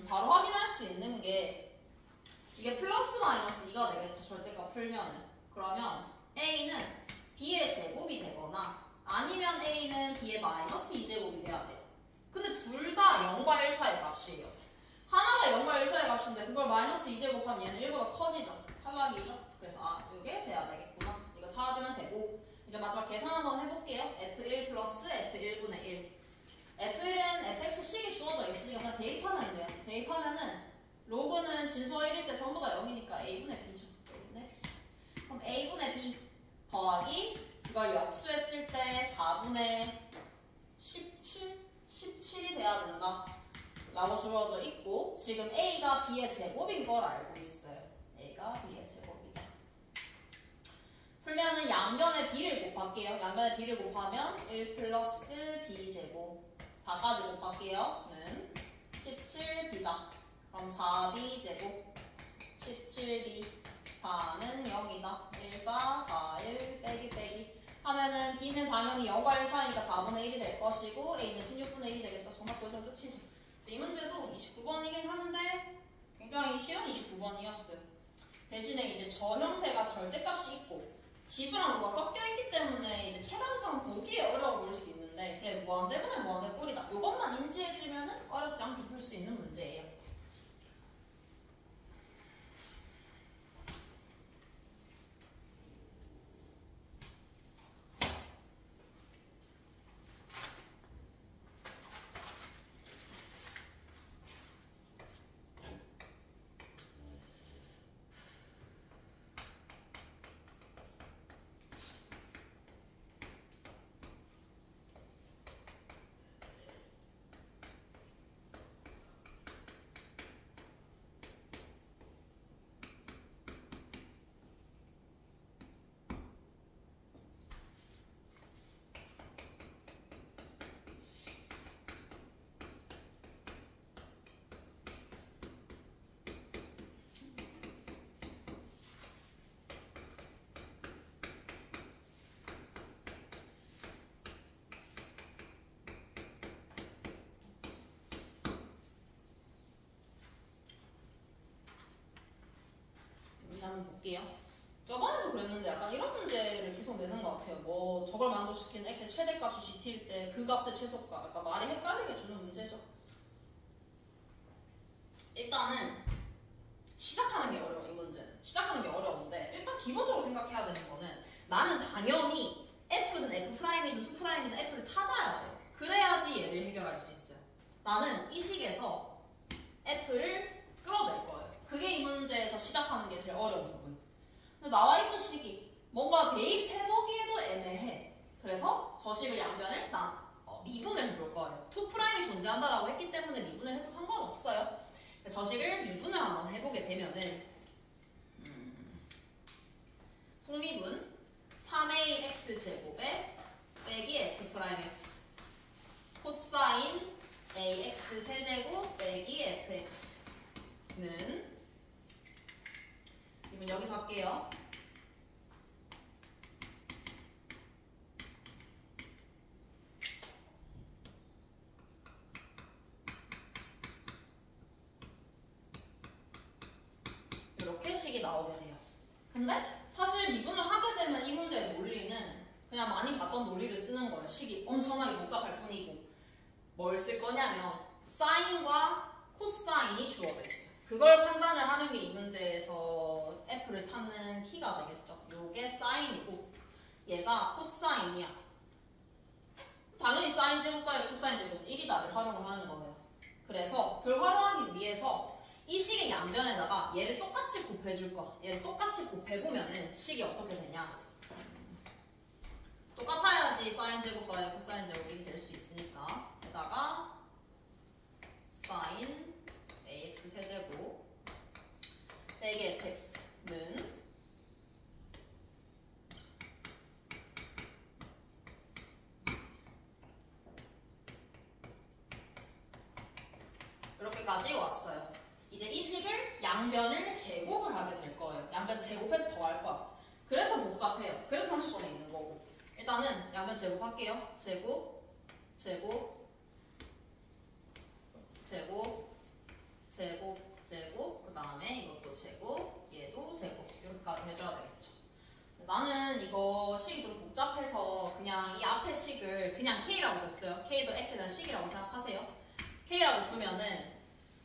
바로 확인할 수 있는 게 이게 플러스 마이너스 2가 되겠죠. 절대값 풀면은. 그러면 A는 B의 제곱이 되거나 아니면 A는 B의 마이너스 2제곱이 돼야 돼요. 근데 둘 다 0과 1 사이의 값이에요. 하나가 0과 1 사이의 값인데 그걸 마이너스 2제곱하면 얘는 1보다 커지죠. 탈락이죠. 그래서 이게 돼야 되겠구나. 이거 찾아주면 되고 이제 마지막 계산 한번 해볼게요. F1 플러스 F1분의 1 F1은 fx식이 주어져 있으니까 그냥 대입하면 돼요. 대입하면은 로그는 진수가 1일 때 전부 다 0이니까 a분의 b죠. a분의 b. 그럼 a분의 b 더하기 이걸 역수했을 때 4분의 17이 돼야 된다 라고 주어져 있고 지금 a가 b의 제곱인 걸 알고 있어요. a가 b의 제곱이다. 풀면은 양변의 b를 곱할게요. 양변의 b를 곱하면 1 플러스 b제곱 4까지 곱할게요. 는 17b다. 그럼 4b 제곱 17b 4는 0이다. 1, 4, 4, 1 빼기 하면은 b는 당연히 0과 1 사이니까 4분의 1이 될 것이고 a는 16분의 1이 되겠죠. 정답 보시면 끝이죠. 그래서 이 문제도 29번이긴 한데 굉장히 쉬운 29번이었어요. 대신에 이제 저 형태가 절대값이 있고 지수랑 뭐가 섞여있기 때문에 이제 체감상 보기에 어려워 보일 수 있는데 그냥 무한대분의 무한대 꼴이다. 이것만 인지해주면 어렵지 않게 풀 수 있는 문제예요. 한번 볼게요. 저번에도 그랬는데 약간 이런 문제를 계속 내는 것 같아요. 뭐 저걸 만족시키는 x의 최대값이 gt일 때 그 값의 최소값. 약간 말이 헷갈리게 주는 문제죠. 일단은 시작하는 게 어려워. 이 문제는 시작하는 게 어려운데 일단 기본적으로 생각해야 되는 거는 나는 당연히 f든 f'이든 2'이든 f를 찾아야 돼요. 그래야지 얘를 해결할 수 있어요. 나는 이 식에서 f를 끌어낼 거예요. 그게 이 문제에서 시작하는 게 제일 어려운 부분. 근데 나와있죠 식이. 뭔가 대입해보기에도 애매해. 그래서 저 식을 양변을 미분을 해볼 거예요. 2'이 존재한다라고 했기 때문에 미분을 해도 상관없어요. 저 식을 미분을 한번 해보게 되면은 속미분 3ax제곱에 빼기 f'x 코사인 ax 세제곱 빼기 fx는 이분 여기서 할게요. 이렇게 식이 나오게 돼요. 근데 사실 미분을 하게 되면 이 문제의 논리는 그냥 많이 봤던 논리를 쓰는 거예요. 식이 엄청나게 복잡할 뿐이고 뭘 쓸 거냐면 사인과 코사인이 주어져 있어요. 그걸 판단을 하는 게 이 문제에서 f를 찾는 키가 되겠죠. 요게 사인이고 얘가 코사인이야. 당연히 사인 제곱 더하기 코사인 제곱 1이다를 활용을 하는 거예요. 그래서 그걸 활용하기 위해서 이 식의 양변에다가 얘를 똑같이 곱해줄 거야. 얘를 똑같이 곱해보면은 식이 어떻게 되냐. 똑같아야지 사인 제곱 더하기 코사인 제곱이 될 수 있으니까 에다가 사인 ax 세제곱 빼기 fx는 이렇게까지 왔어요. 이제 이 식을 양변을 제곱을 하게 될 거예요. 양변 제곱해서 더할 거야. 그래서 복잡해요. 그래서 30번에 있는 거고. 일단은 양변 제곱할게요. 제곱, 제곱, 제곱, 제곱, 제곱, 그 다음에 이것도 제곱, 얘도 제곱. 이렇게까지 해줘야 되겠죠. 나는 이거 식이 좀 복잡해서 그냥 이 앞에 식을 그냥 K라고 뒀어요. K도 X에 대한 식이라고 생각하세요. K라고 두면은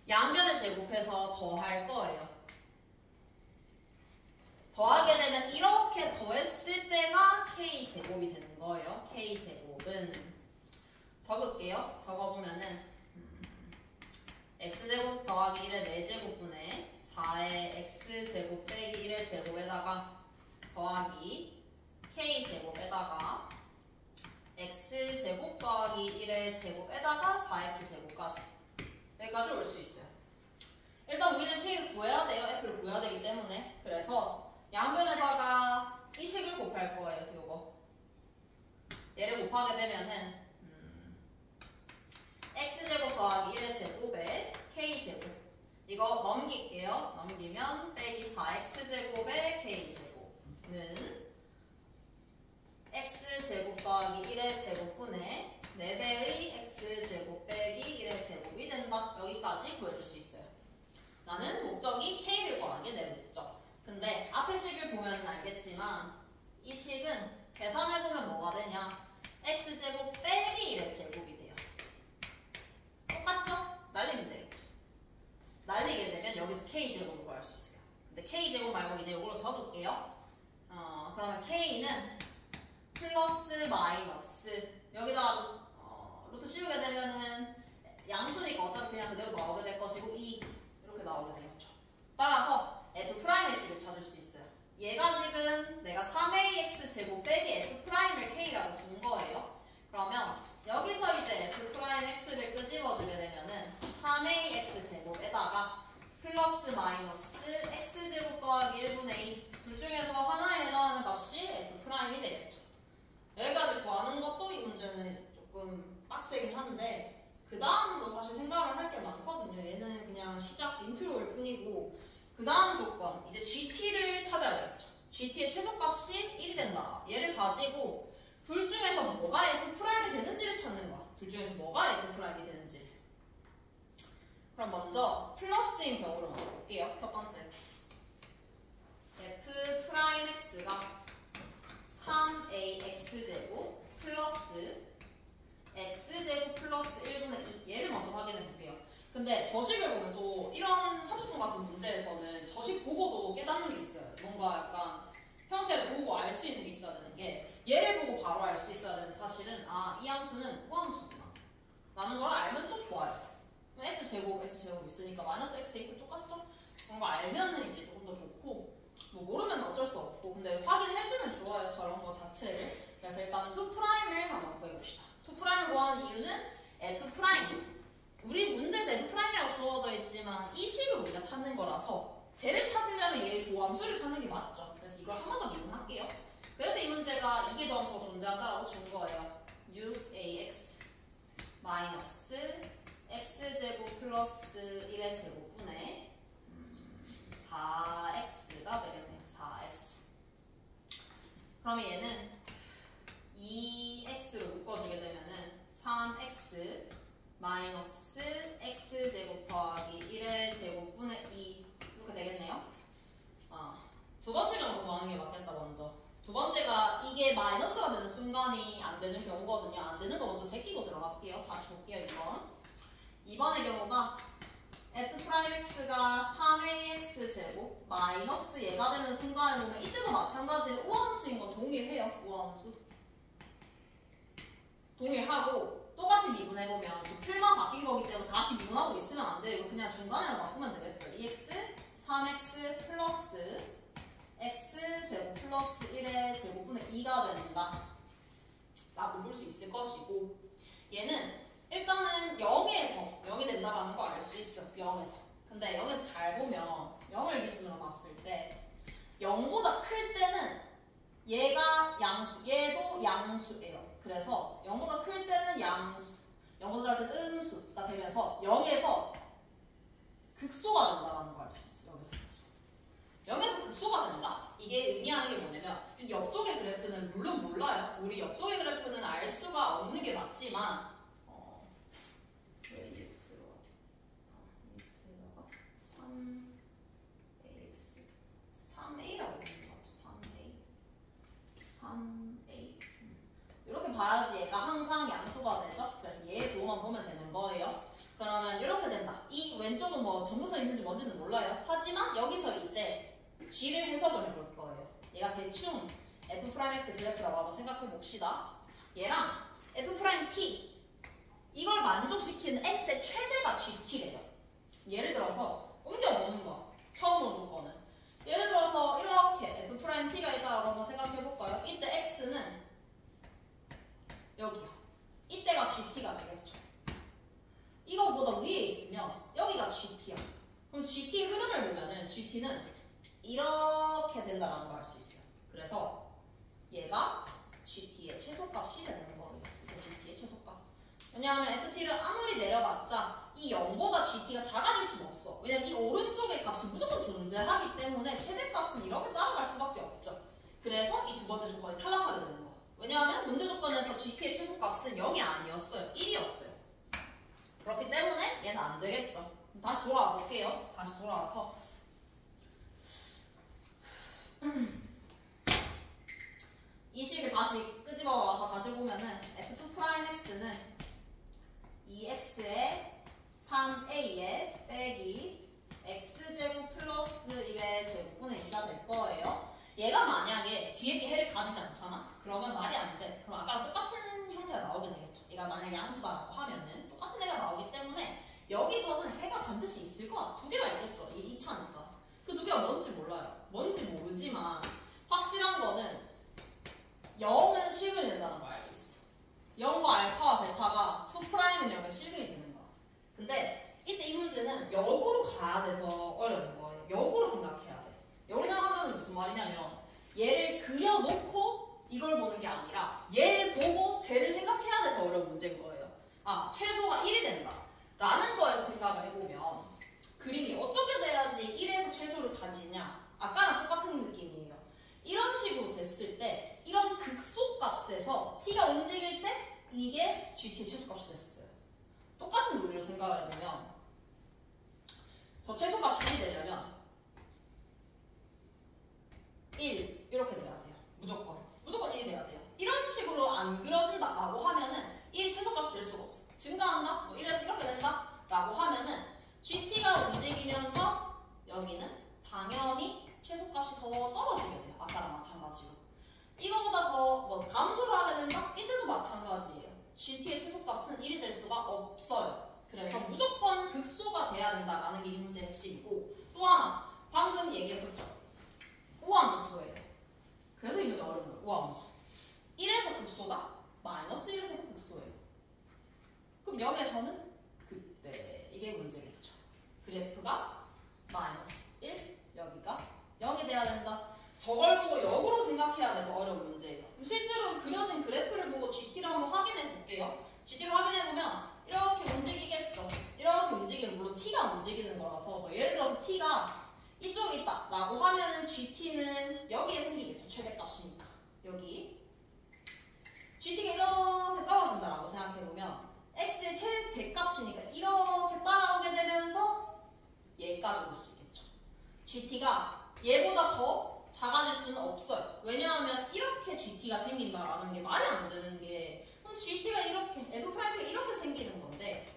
양변을 제곱해서 더할 거예요. 더하게 되면 이렇게 더했을 때가 K제곱이 되는 거예요. K제곱은 적을게요. 적어보면은 X제곱 더하기 1의 4제곱분의 4의 X제곱 빼기 1의 제곱에다가 더하기 K제곱에다가 X제곱 더하기 1의 제곱에다가 4X제곱까지 여기까지 올 수 있어요. 일단 우리는 K를 구해야 돼요. F를 구해야 되기 때문에. 그래서 양변에다가 이 식을 곱할 거예요. 요거 얘를 곱하게 되면은 X제곱 더하기 1의 제곱에 K제곱 이거 넘길게요. 넘기면 빼기 4X제곱에 K제곱은 X제곱 더하기 1의 제곱분의 4배의 X제곱 빼기 1의 제곱이 된다. 여기까지 구해줄 수 있어요. 나는 목적이 K를 구하는 게 내 목적. 근데 앞에 식을 보면 알겠지만 이 식은 계산해보면 뭐가 되냐. X제곱 빼기 1의 제곱이 돼요. 똑같죠? 날리면 되겠죠. 날리게 되면 여기서 K제곱을 구할 수 있어요. 근데 K제곱 말고 이제 이걸로 적을게요. 그러면 K는 플러스 마이너스 여기다가 루트 씌우게 되면은 양수니까 어차피 그냥 그대로 나오게 될 것이고 2 이렇게 나오게 되겠죠. 따라서 F'의 식을 찾을 수 있어요. 얘가 지금 내가 3ax 제곱 빼기 F'을 K라고 둔 거예요. 그러면 여기서 이제 F'x를 끄집어주게 되면은 3ax 제곱에다가 플러스 마이너스 x제곱 더하기 1분의 2 둘 중에서 하나에 해당하는 값이 F'이 되겠죠. 여기까지 구하는 것도 이 문제는 조금 빡세긴 한데 그 다음도 사실 생각을 할 게 많거든요. 얘는 그냥 시작 인트로일 뿐이고 그 다음 조건 이제 GT를 찾아야 되겠죠. GT의 최소값이 1이 된다. 얘를 가지고 둘 중에서 뭐가 F'이 되는지를 찾는 거야. 둘 중에서 뭐가 F'이 되는지. 그럼 먼저 플러스인 경우를 먼저 볼게요. 첫 번째 F'x가 3ax제곱 플러스 x제곱 플러스 1분의 2 얘를 먼저 확인해 볼게요. 근데 저식을 보면 또 이런 30분 같은 문제에서는 저식 보고도 깨닫는 게 있어요. 뭔가 약간 형태를 보고 알 수 있는 게 있어야 되는 게 얘를 보고 바로 알 수 있어야 되는 사실은 이 함수는 우함수구나 라는 걸 알면 또 좋아요. x제곱 있으니까 마이너스 x 대입도 똑같죠? 그런 거 알면은 이제 조금 더 좋고 뭐 모르면 어쩔 수 없고 근데 확인해주면 좋아요. 저런 거 자체를. 그래서 일단은 2'을 한번 구해봅시다. 2'을 구하는 이유는 F' 우리 문제에서 F'이라고 주어져 있지만 이 식을 우리가 찾는 거라서 쟤를 찾으려면 얘의 도함수를 찾는 게 맞죠. 그래서 이걸 한 번 더 미분할게요. 그래서 이 문제가 이계 도함수가 존재한다라고 준 거예요. 6ax 마이너스 x제곱 플러스 1의 제곱분의 4x가 되겠네요. 4x. 그러면 얘는 2x로 묶어주게 되면은 3x 마이너스 x제곱 더하기 1의 제곱분의 2 이렇게 되겠네요. 두 번째 경우 구하는 게 맞겠다. 먼저 두 번째가 이게 마이너스가 되는 순간이 안 되는 경우거든요. 안 되는 거 먼저 제끼고 들어갈게요. 다시 볼게요. 2번의 경우가 f'x가 3ax 제곱 마이너스 얘가 되는 순간을 보면 이때도 마찬가지로 우함수인 건 동일해요. 우함수 동일하고 똑같이 미분해보면 지금 풀만 바뀐 거기 때문에 다시 미분하고 있으면 안 돼요. 이거 그냥 중간에만 바꾸면 되겠죠. 2x 3x 플러스 x 제곱 플러스 1의 제곱분의 2가 된다 라고 볼 수 있을 것이고, 얘는 일단은 0에서 0이 된다라는 거 알 수 있어. 0에서. 근데 0에서 잘 보면 0을 기준으로 봤을 때 0보다 클 때는 얘가 양수, 얘도 양수예요. 그래서 0보다 클 때는 양수, 0보다 작을 때는 음수가 되면서 0에서 극소가 된다라는 거 알 수 있어요. 여기서 극소. 0에서 극소가 된다? 이게 의미하는 게 뭐냐면 이 옆쪽의 그래프는 물론 몰라요. 우리 옆쪽의 그래프는 알 수가 없는 게 맞지만 왜 EX로 EX가 3AX 3A라고 부르는 것 같죠. 3A 이렇게 봐야지 얘가 항상 양수가 되죠. 그래서 얘 그거만 보면 되는 거예요. 그러면 이렇게 된다. 이 왼쪽은 뭐 전부선 있는지 뭔지는 몰라요. 하지만 여기서 이제 G를 해석을 해볼 거예요. 얘가 대충 F'X 그래프라고 한번 생각해 봅시다. 얘랑 F'T 이걸 만족시키는 X의 최대가 GT래요. 예를 들어서 옮겨보는 거. 처음 온 조건은. 예를 들어서 이렇게 F'T가 있다고 한번 생각해 볼까요? 이때 X는 여기야. 이때가 GT가 되겠죠. 이거보다 위에 있으면 여기가 GT야. 그럼 GT 흐름을 보면은 GT는 이렇게 된다는 걸 알 수 있어요. 그래서 얘가 GT의 최소값이 되는 거예요. 이게 GT의 최소값. 왜냐하면 FT를 아무리 내려봤자 이 0보다 GT가 작아질 수는 없어. 왜냐면 이 오른쪽의 값이 무조건 존재하기 때문에 최대값은 이렇게 따라갈 수밖에 없죠. 그래서 이 두 번째 조건이 탈락하게 되는 거예요. 왜냐하면 문제 조건에서 GT의 최소값은 0이 아니었어요. 1이었어요. 그렇기 때문에 얘는 안 되겠죠. 다시 돌아와 볼게요. 다시 돌아와서 이 식을 다시 끄집어 와서 가지고 오면은 F2'X는 2X에 3A에 빼기 X제곱 플러스 1의 제곱분의 2가 될 거예요. 얘가 만약에 뒤에 게 해를 가지지 않잖아? 그러면 말이 안 돼. 그럼 아까랑 똑같은 형태가 나오게 되겠죠. 얘가 만약에 양수다라고 하면은 똑같은 애가 나오기 때문에 여기서는 해가 반드시 있을 거야. 두 개가 있겠죠. 이게 2차니까. 그 두 개가 뭔지 몰라요. 뭔지 모르지만 확실한 거는 0은 실근이 된다는 걸 알고 있어. 0과 알파와 베타가 2'은 0에 실근이 되는 거야. 근데 이때 이 문제는 역으로 가야 돼서 어려운 거예요. 역으로 생각해야 돼. 역으로 생각한다는 게 무슨 말이냐면 얘를 그려놓고 이걸 보는 게 아니라 얘를 보고 쟤를 생각해야 돼서 어려운 문제인 거예요. 아, 최소가 1이 된다 라는 거에서 생각을 해보면 그림이 어떻게 돼야지 1에서 최소를 가지냐? 아까랑 똑같은 느낌이에요. 이런 식으로 됐을 때 이런 극소값에서 t가 움직일 때 이게 gt의 최소값이 됐었어요. 똑같은 논리로 생각을 해보면 저 최소값이 1이 되려면 1 이렇게 돼야 돼요. 무조건 1이 돼야 돼요. 이런 식으로 안 그려진다라고 하면은 1 최소값이 될 수가 없어. 증가한다? 뭐 1에서 이렇게 된다? 라고 하면은 GT가 움직이면서 여기는 당연히 최소값이 더 떨어지게 돼요. 아까랑 마찬가지로. 이거보다 더 뭐 감소를 하게 된다? 이때도 마찬가지예요. GT의 최소값은 1이 될 수가 없어요. 그래서 무조건 극소가 돼야 된다라는 게 이 문제의 핵심이고, 또 하나 방금 얘기했었죠. 우함수예요. 그래서 이 문제 어려운 거예요. 우함수. 1에서 극소다? 마이너스 1에서 극소예요. 그럼 0에서는 그때 이게 문제겠죠. 그래프가 마이너스 1, 여기가 0이 돼야 된다. 저걸 보고 역으로 생각해야 돼서 어려운 문제예요. 그럼 실제로 그려진 그래프를 보고 GT를 한번 확인해 볼게요. GT를 확인해 보면 이렇게 움직이겠죠. 이렇게 움직이면 물론 T가 움직이는 거라서 뭐 예를 들어서 T가 이쪽에 있다 라고 하면은 GT는 여기에 생기겠죠. 최대값이니까. 여기 GT가 이렇게 떨어진다라고 생각해 보면 X의 최대값이니까 이렇게 따라오게 되면서 얘까지 올 수 있겠죠. GT가 얘보다 더 작아질 수는 없어요. 왜냐하면 이렇게 GT가 생긴다라는 게 말이 안 되는 게, 그럼 GT가 이렇게, F'가 이렇게 생기는 건데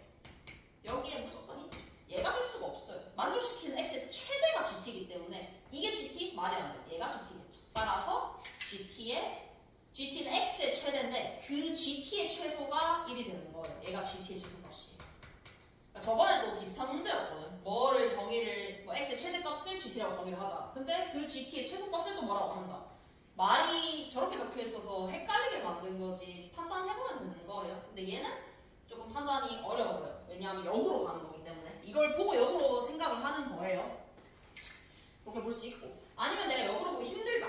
여기에 무조건 얘가 얘가 될 수가 없어요. 만족시키는 x의 최대가 gt이기 때문에 이게 gt? 말이 안 돼. 얘가 gt겠죠. 따라서 gt는 x의 최대인데 그 gt의 최소가 1이 되는 거예요. 얘가 gt의 최소값이. 그러니까 저번에도 비슷한 문제였거든. 뭐를 정의를 x의 최대값을 gt라고 정의를 하자. 근데 그 gt의 최소값을 또 뭐라고 한다. 말이 저렇게 적혀 있어서 헷갈리게 만든 거지 판단해보면 되는 거예요. 근데 얘는 조금 판단이 어려워요. 왜냐하면 역으로 가는 거기 때문에 이걸 보고 역으로 생각을 하는 거예요. 그렇게 볼 수 있고 아니면 내가 역으로 보기 힘들다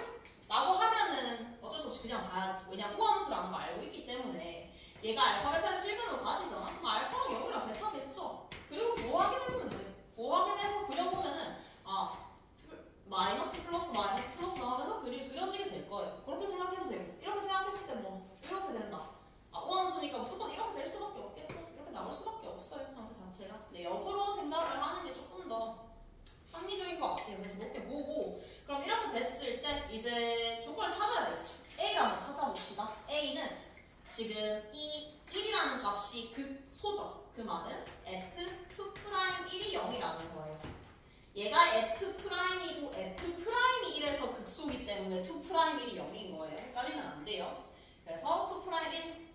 라고 하면은 어쩔 수 없이 그냥 봐야지. 왜냐면 우함수라는 걸 알고 있기 때문에 얘가 알파 베타를 실근으로 가지잖아. 그럼 알파랑 0이랑 베타겠죠. 그리고 그거 확인해보면 돼. 그거 확인해서 그려보면은 마이너스 플러스 마이너스 플러스 나오면서 그려지게 될 거예요. 그렇게 생각해도 되고 이렇게 생각했을 때 뭐 이렇게 된다. 우함수니까 무조건 이렇게 될 수밖에 없겠죠. 이렇게 나올 수밖에 없어요. 형태 자체가. 근데 역으로 생각을 하는 게 조금 더 합리적인 것 같아요. 그래서 이렇게 보고 그럼 이렇게 됐을 때 이제 조건을 찾아야 되겠죠. A를 한번 찾아봅시다. A는 지금 이 1이라는 값이 극소죠. 그 말은 F2'1이 0이라는 거예요. 얘가 F'이고 F'이 1에서 극소이기 때문에 2'1이 0인 거예요. 헷갈리면 안 돼요. 그래서 2'1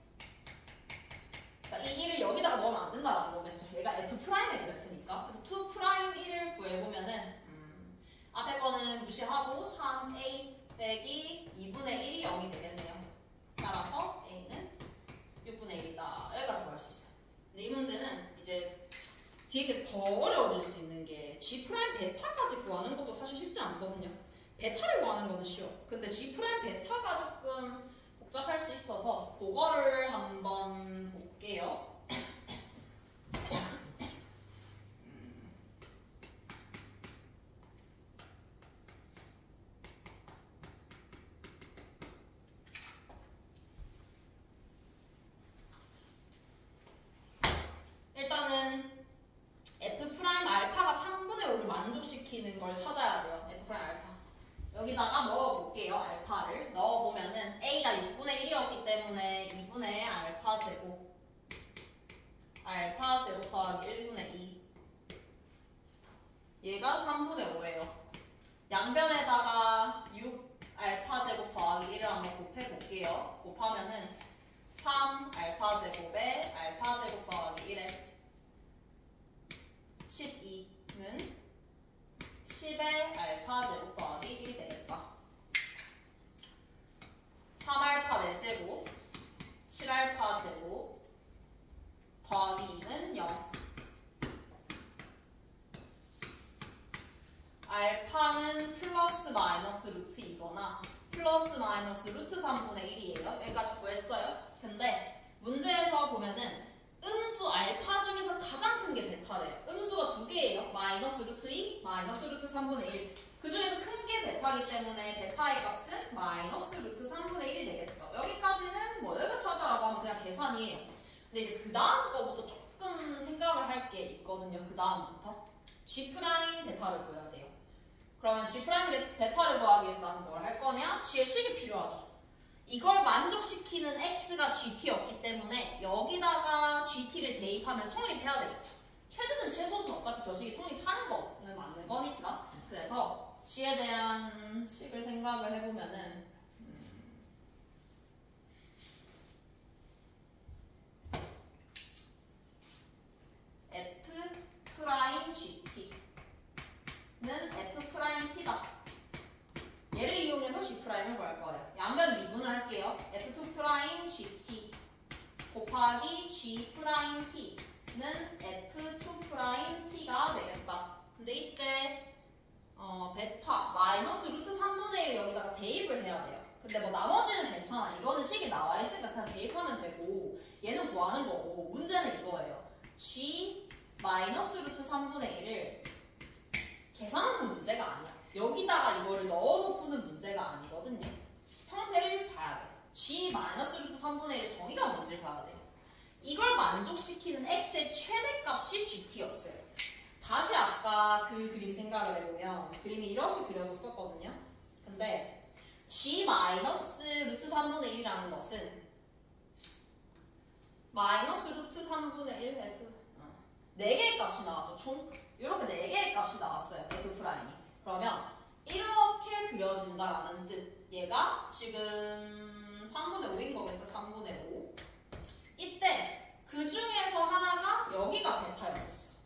그러니까 이 1을 여기다가 넣으면 안 된다라는 거겠죠. 얘가 F'의 그래프니까. 그래서 2'1을 구해보면은 앞에 거는 무시하고 3A 빼기 2분의 1이 0이 되겠네요. 따라서 A는 6분의 1이다. 여기까지 구할 수 있어요. 근데 이 문제는 이제 뒤에 더 어려워질 수 있는 게 G' 베타까지 구하는 것도 사실 쉽지 않거든요. 베타를 구하는 거는 쉬워. 근데 G' 베타가 조금 복잡할 수 있어서 그거를 한번 볼게요. 일단은 F' 알파가 3분의 5를 만족시키는 걸 찾아야 돼요. F' 알파. 여기다가 넣어볼게요. 알파를. 넣어보면은 A가 6분의 1이었기 때문에 2분의 알파 제곱 더하기 1분의 2 얘가 3분의 5예요. 양변에다가 6 알파 제곱 더하기 1을 한번 곱해볼게요. 곱하면은 3 알파 제곱에 알파 제곱 더하기 1에 12는 10의 알파 제곱 더하기 1이 되겠다. 3알파 4제곱 7알파 제곱 더하기 2는 0. 알파는 플러스 마이너스 루트 2거나 플러스 마이너스 루트 3분의 1이에요. 여기까지 구했어요. 근데 문제에서 보면은 음수 알파 중에서 가장 큰 게 베타래요. 음수가 두 개예요. 마이너스 루트 2, 마이너스 루트 3분의 1. 그 중에서 큰 게 베타이기 때문에 베타의 값은 마이너스 루트 3분의 1이 되겠죠. 여기까지는 뭐 여기까지 하다라고 하면 그냥 계산이에요. 근데 이제 그 다음 거부터 조금 생각을 할 게 있거든요. 그 다음부터 G' 베타를 구해야 돼요. 그러면 G' 베타를 구하기 위해서 나는 뭘 할 거냐? G의 식이 필요하죠. 이걸 만족시키는 x가 gt였기 때문에 여기다가 gt를 대입하면 성립해야 되겠죠. 최대든 최소든 어차피 저 식이 성립하는 거는 맞는 거니까. 그래서 g에 대한 식을 생각을 해보면은 F'GT는 F'T다. 얘를 이용해서 G'을 구할 거예요. 양변 미분을 할게요. F2'GT 곱하기 G'T는 F2'T가 되겠다. 근데 이때 베타 마이너스 루트 3분의 1을 여기다가 대입을 해야 돼요. 근데 뭐 나머지는 괜찮아. 이거는 식이 나와 있으니까 그냥 대입하면 되고 얘는 구하는 거고 문제는 이거예요. G 마이너스 루트 3분의 1을 계산하는 문제가 아니야. 여기다가 이거를 넣어서 푸는 문제가 아니거든요. 형태를 봐야 돼. G 마이너스 루트 3분의 1의 정의가 뭔지 봐야 돼요. 이걸 만족시키는 x의 최대값이 gt였어요. 다시 아까 그 그림 생각을 해보면 그림이 이렇게 그려졌었거든요. 근데 G 마이너스 루트 3분의 1이라는 것은 마이너스 루트 3분의 1 F 4개의 값이 나왔죠. 총 이렇게 4개의 값이 나왔어요. f 프라임이. 그러면 이렇게 그려진다라는 뜻. 얘가 지금 3분의 5인 거겠죠. 3분의 5. 이때 그 중에서 하나가 여기가 베타였었어.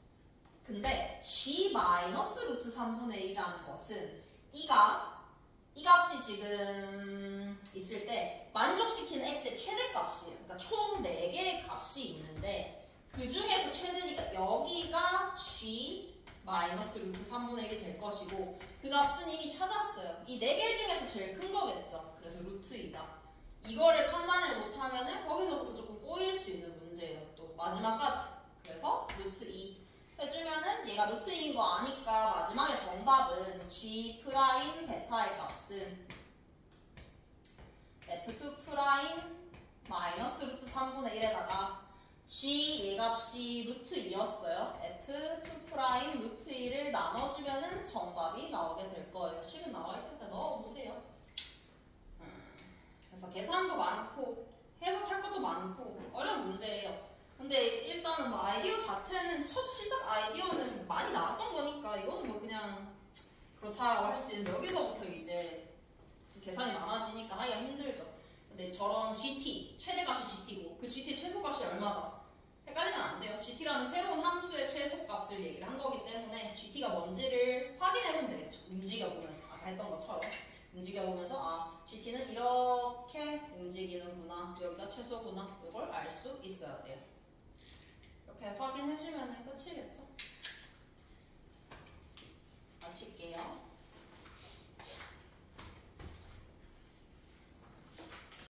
근데 g 마이너스 루트 3분의 1이라는 것은 이 값이 지금 있을 때 만족시키는 x의 최대값이에요. 그러니까 총 4개의 값이 있는데 그 중에서 최대니까 여기가 g 마이너스 루트 3분의 1이 될 것이고 그 값은 이미 찾았어요. 이 4개 중에서 제일 큰 거겠죠. 그래서 루트 2다. 이거를 판단을 못하면은 거기서부터 조금 꼬일 수 있는 문제예요. 또 마지막까지. 그래서 루트 2 해주면은 얘가 루트 2인 거 아니까 마지막에 정답은 g 프라임 베타의 값은 f2 프라임 마이너스 루트 3분의 1에다가 g 얘 값이 루트 2였어요. f2 프라임 루트 2를 나눠주면은 정답이 나오게 될 거예요. 식은 나와 있을 때 넣어보세요. 그래서 계산도 많고 해석할 것도 많고 어려운 문제예요. 근데 일단은 뭐 아이디어 자체는 첫 시작 아이디어는 많이 나왔던 거니까 이거는 뭐 그냥 그렇다고 할 수 있는데 여기서부터 이제 계산이 많아지니까 하기가 힘들죠. 근데 저런 GT, 최대값이 GT고 그 GT 최소값이 얼마다? 헷갈리면 안 돼요. GT라는 새로운 함수의 최소값을 얘기를 한 거기 때문에 GT가 뭔지를 확인해보면 되겠죠. 움직여보면서 아까 했던 것처럼 움직여보면서 아 GT는 이렇게 움직이는구나, 여기가 최소구나, 이걸 알 수 있어야 돼요. 이렇게 확인해주면 끝이겠죠.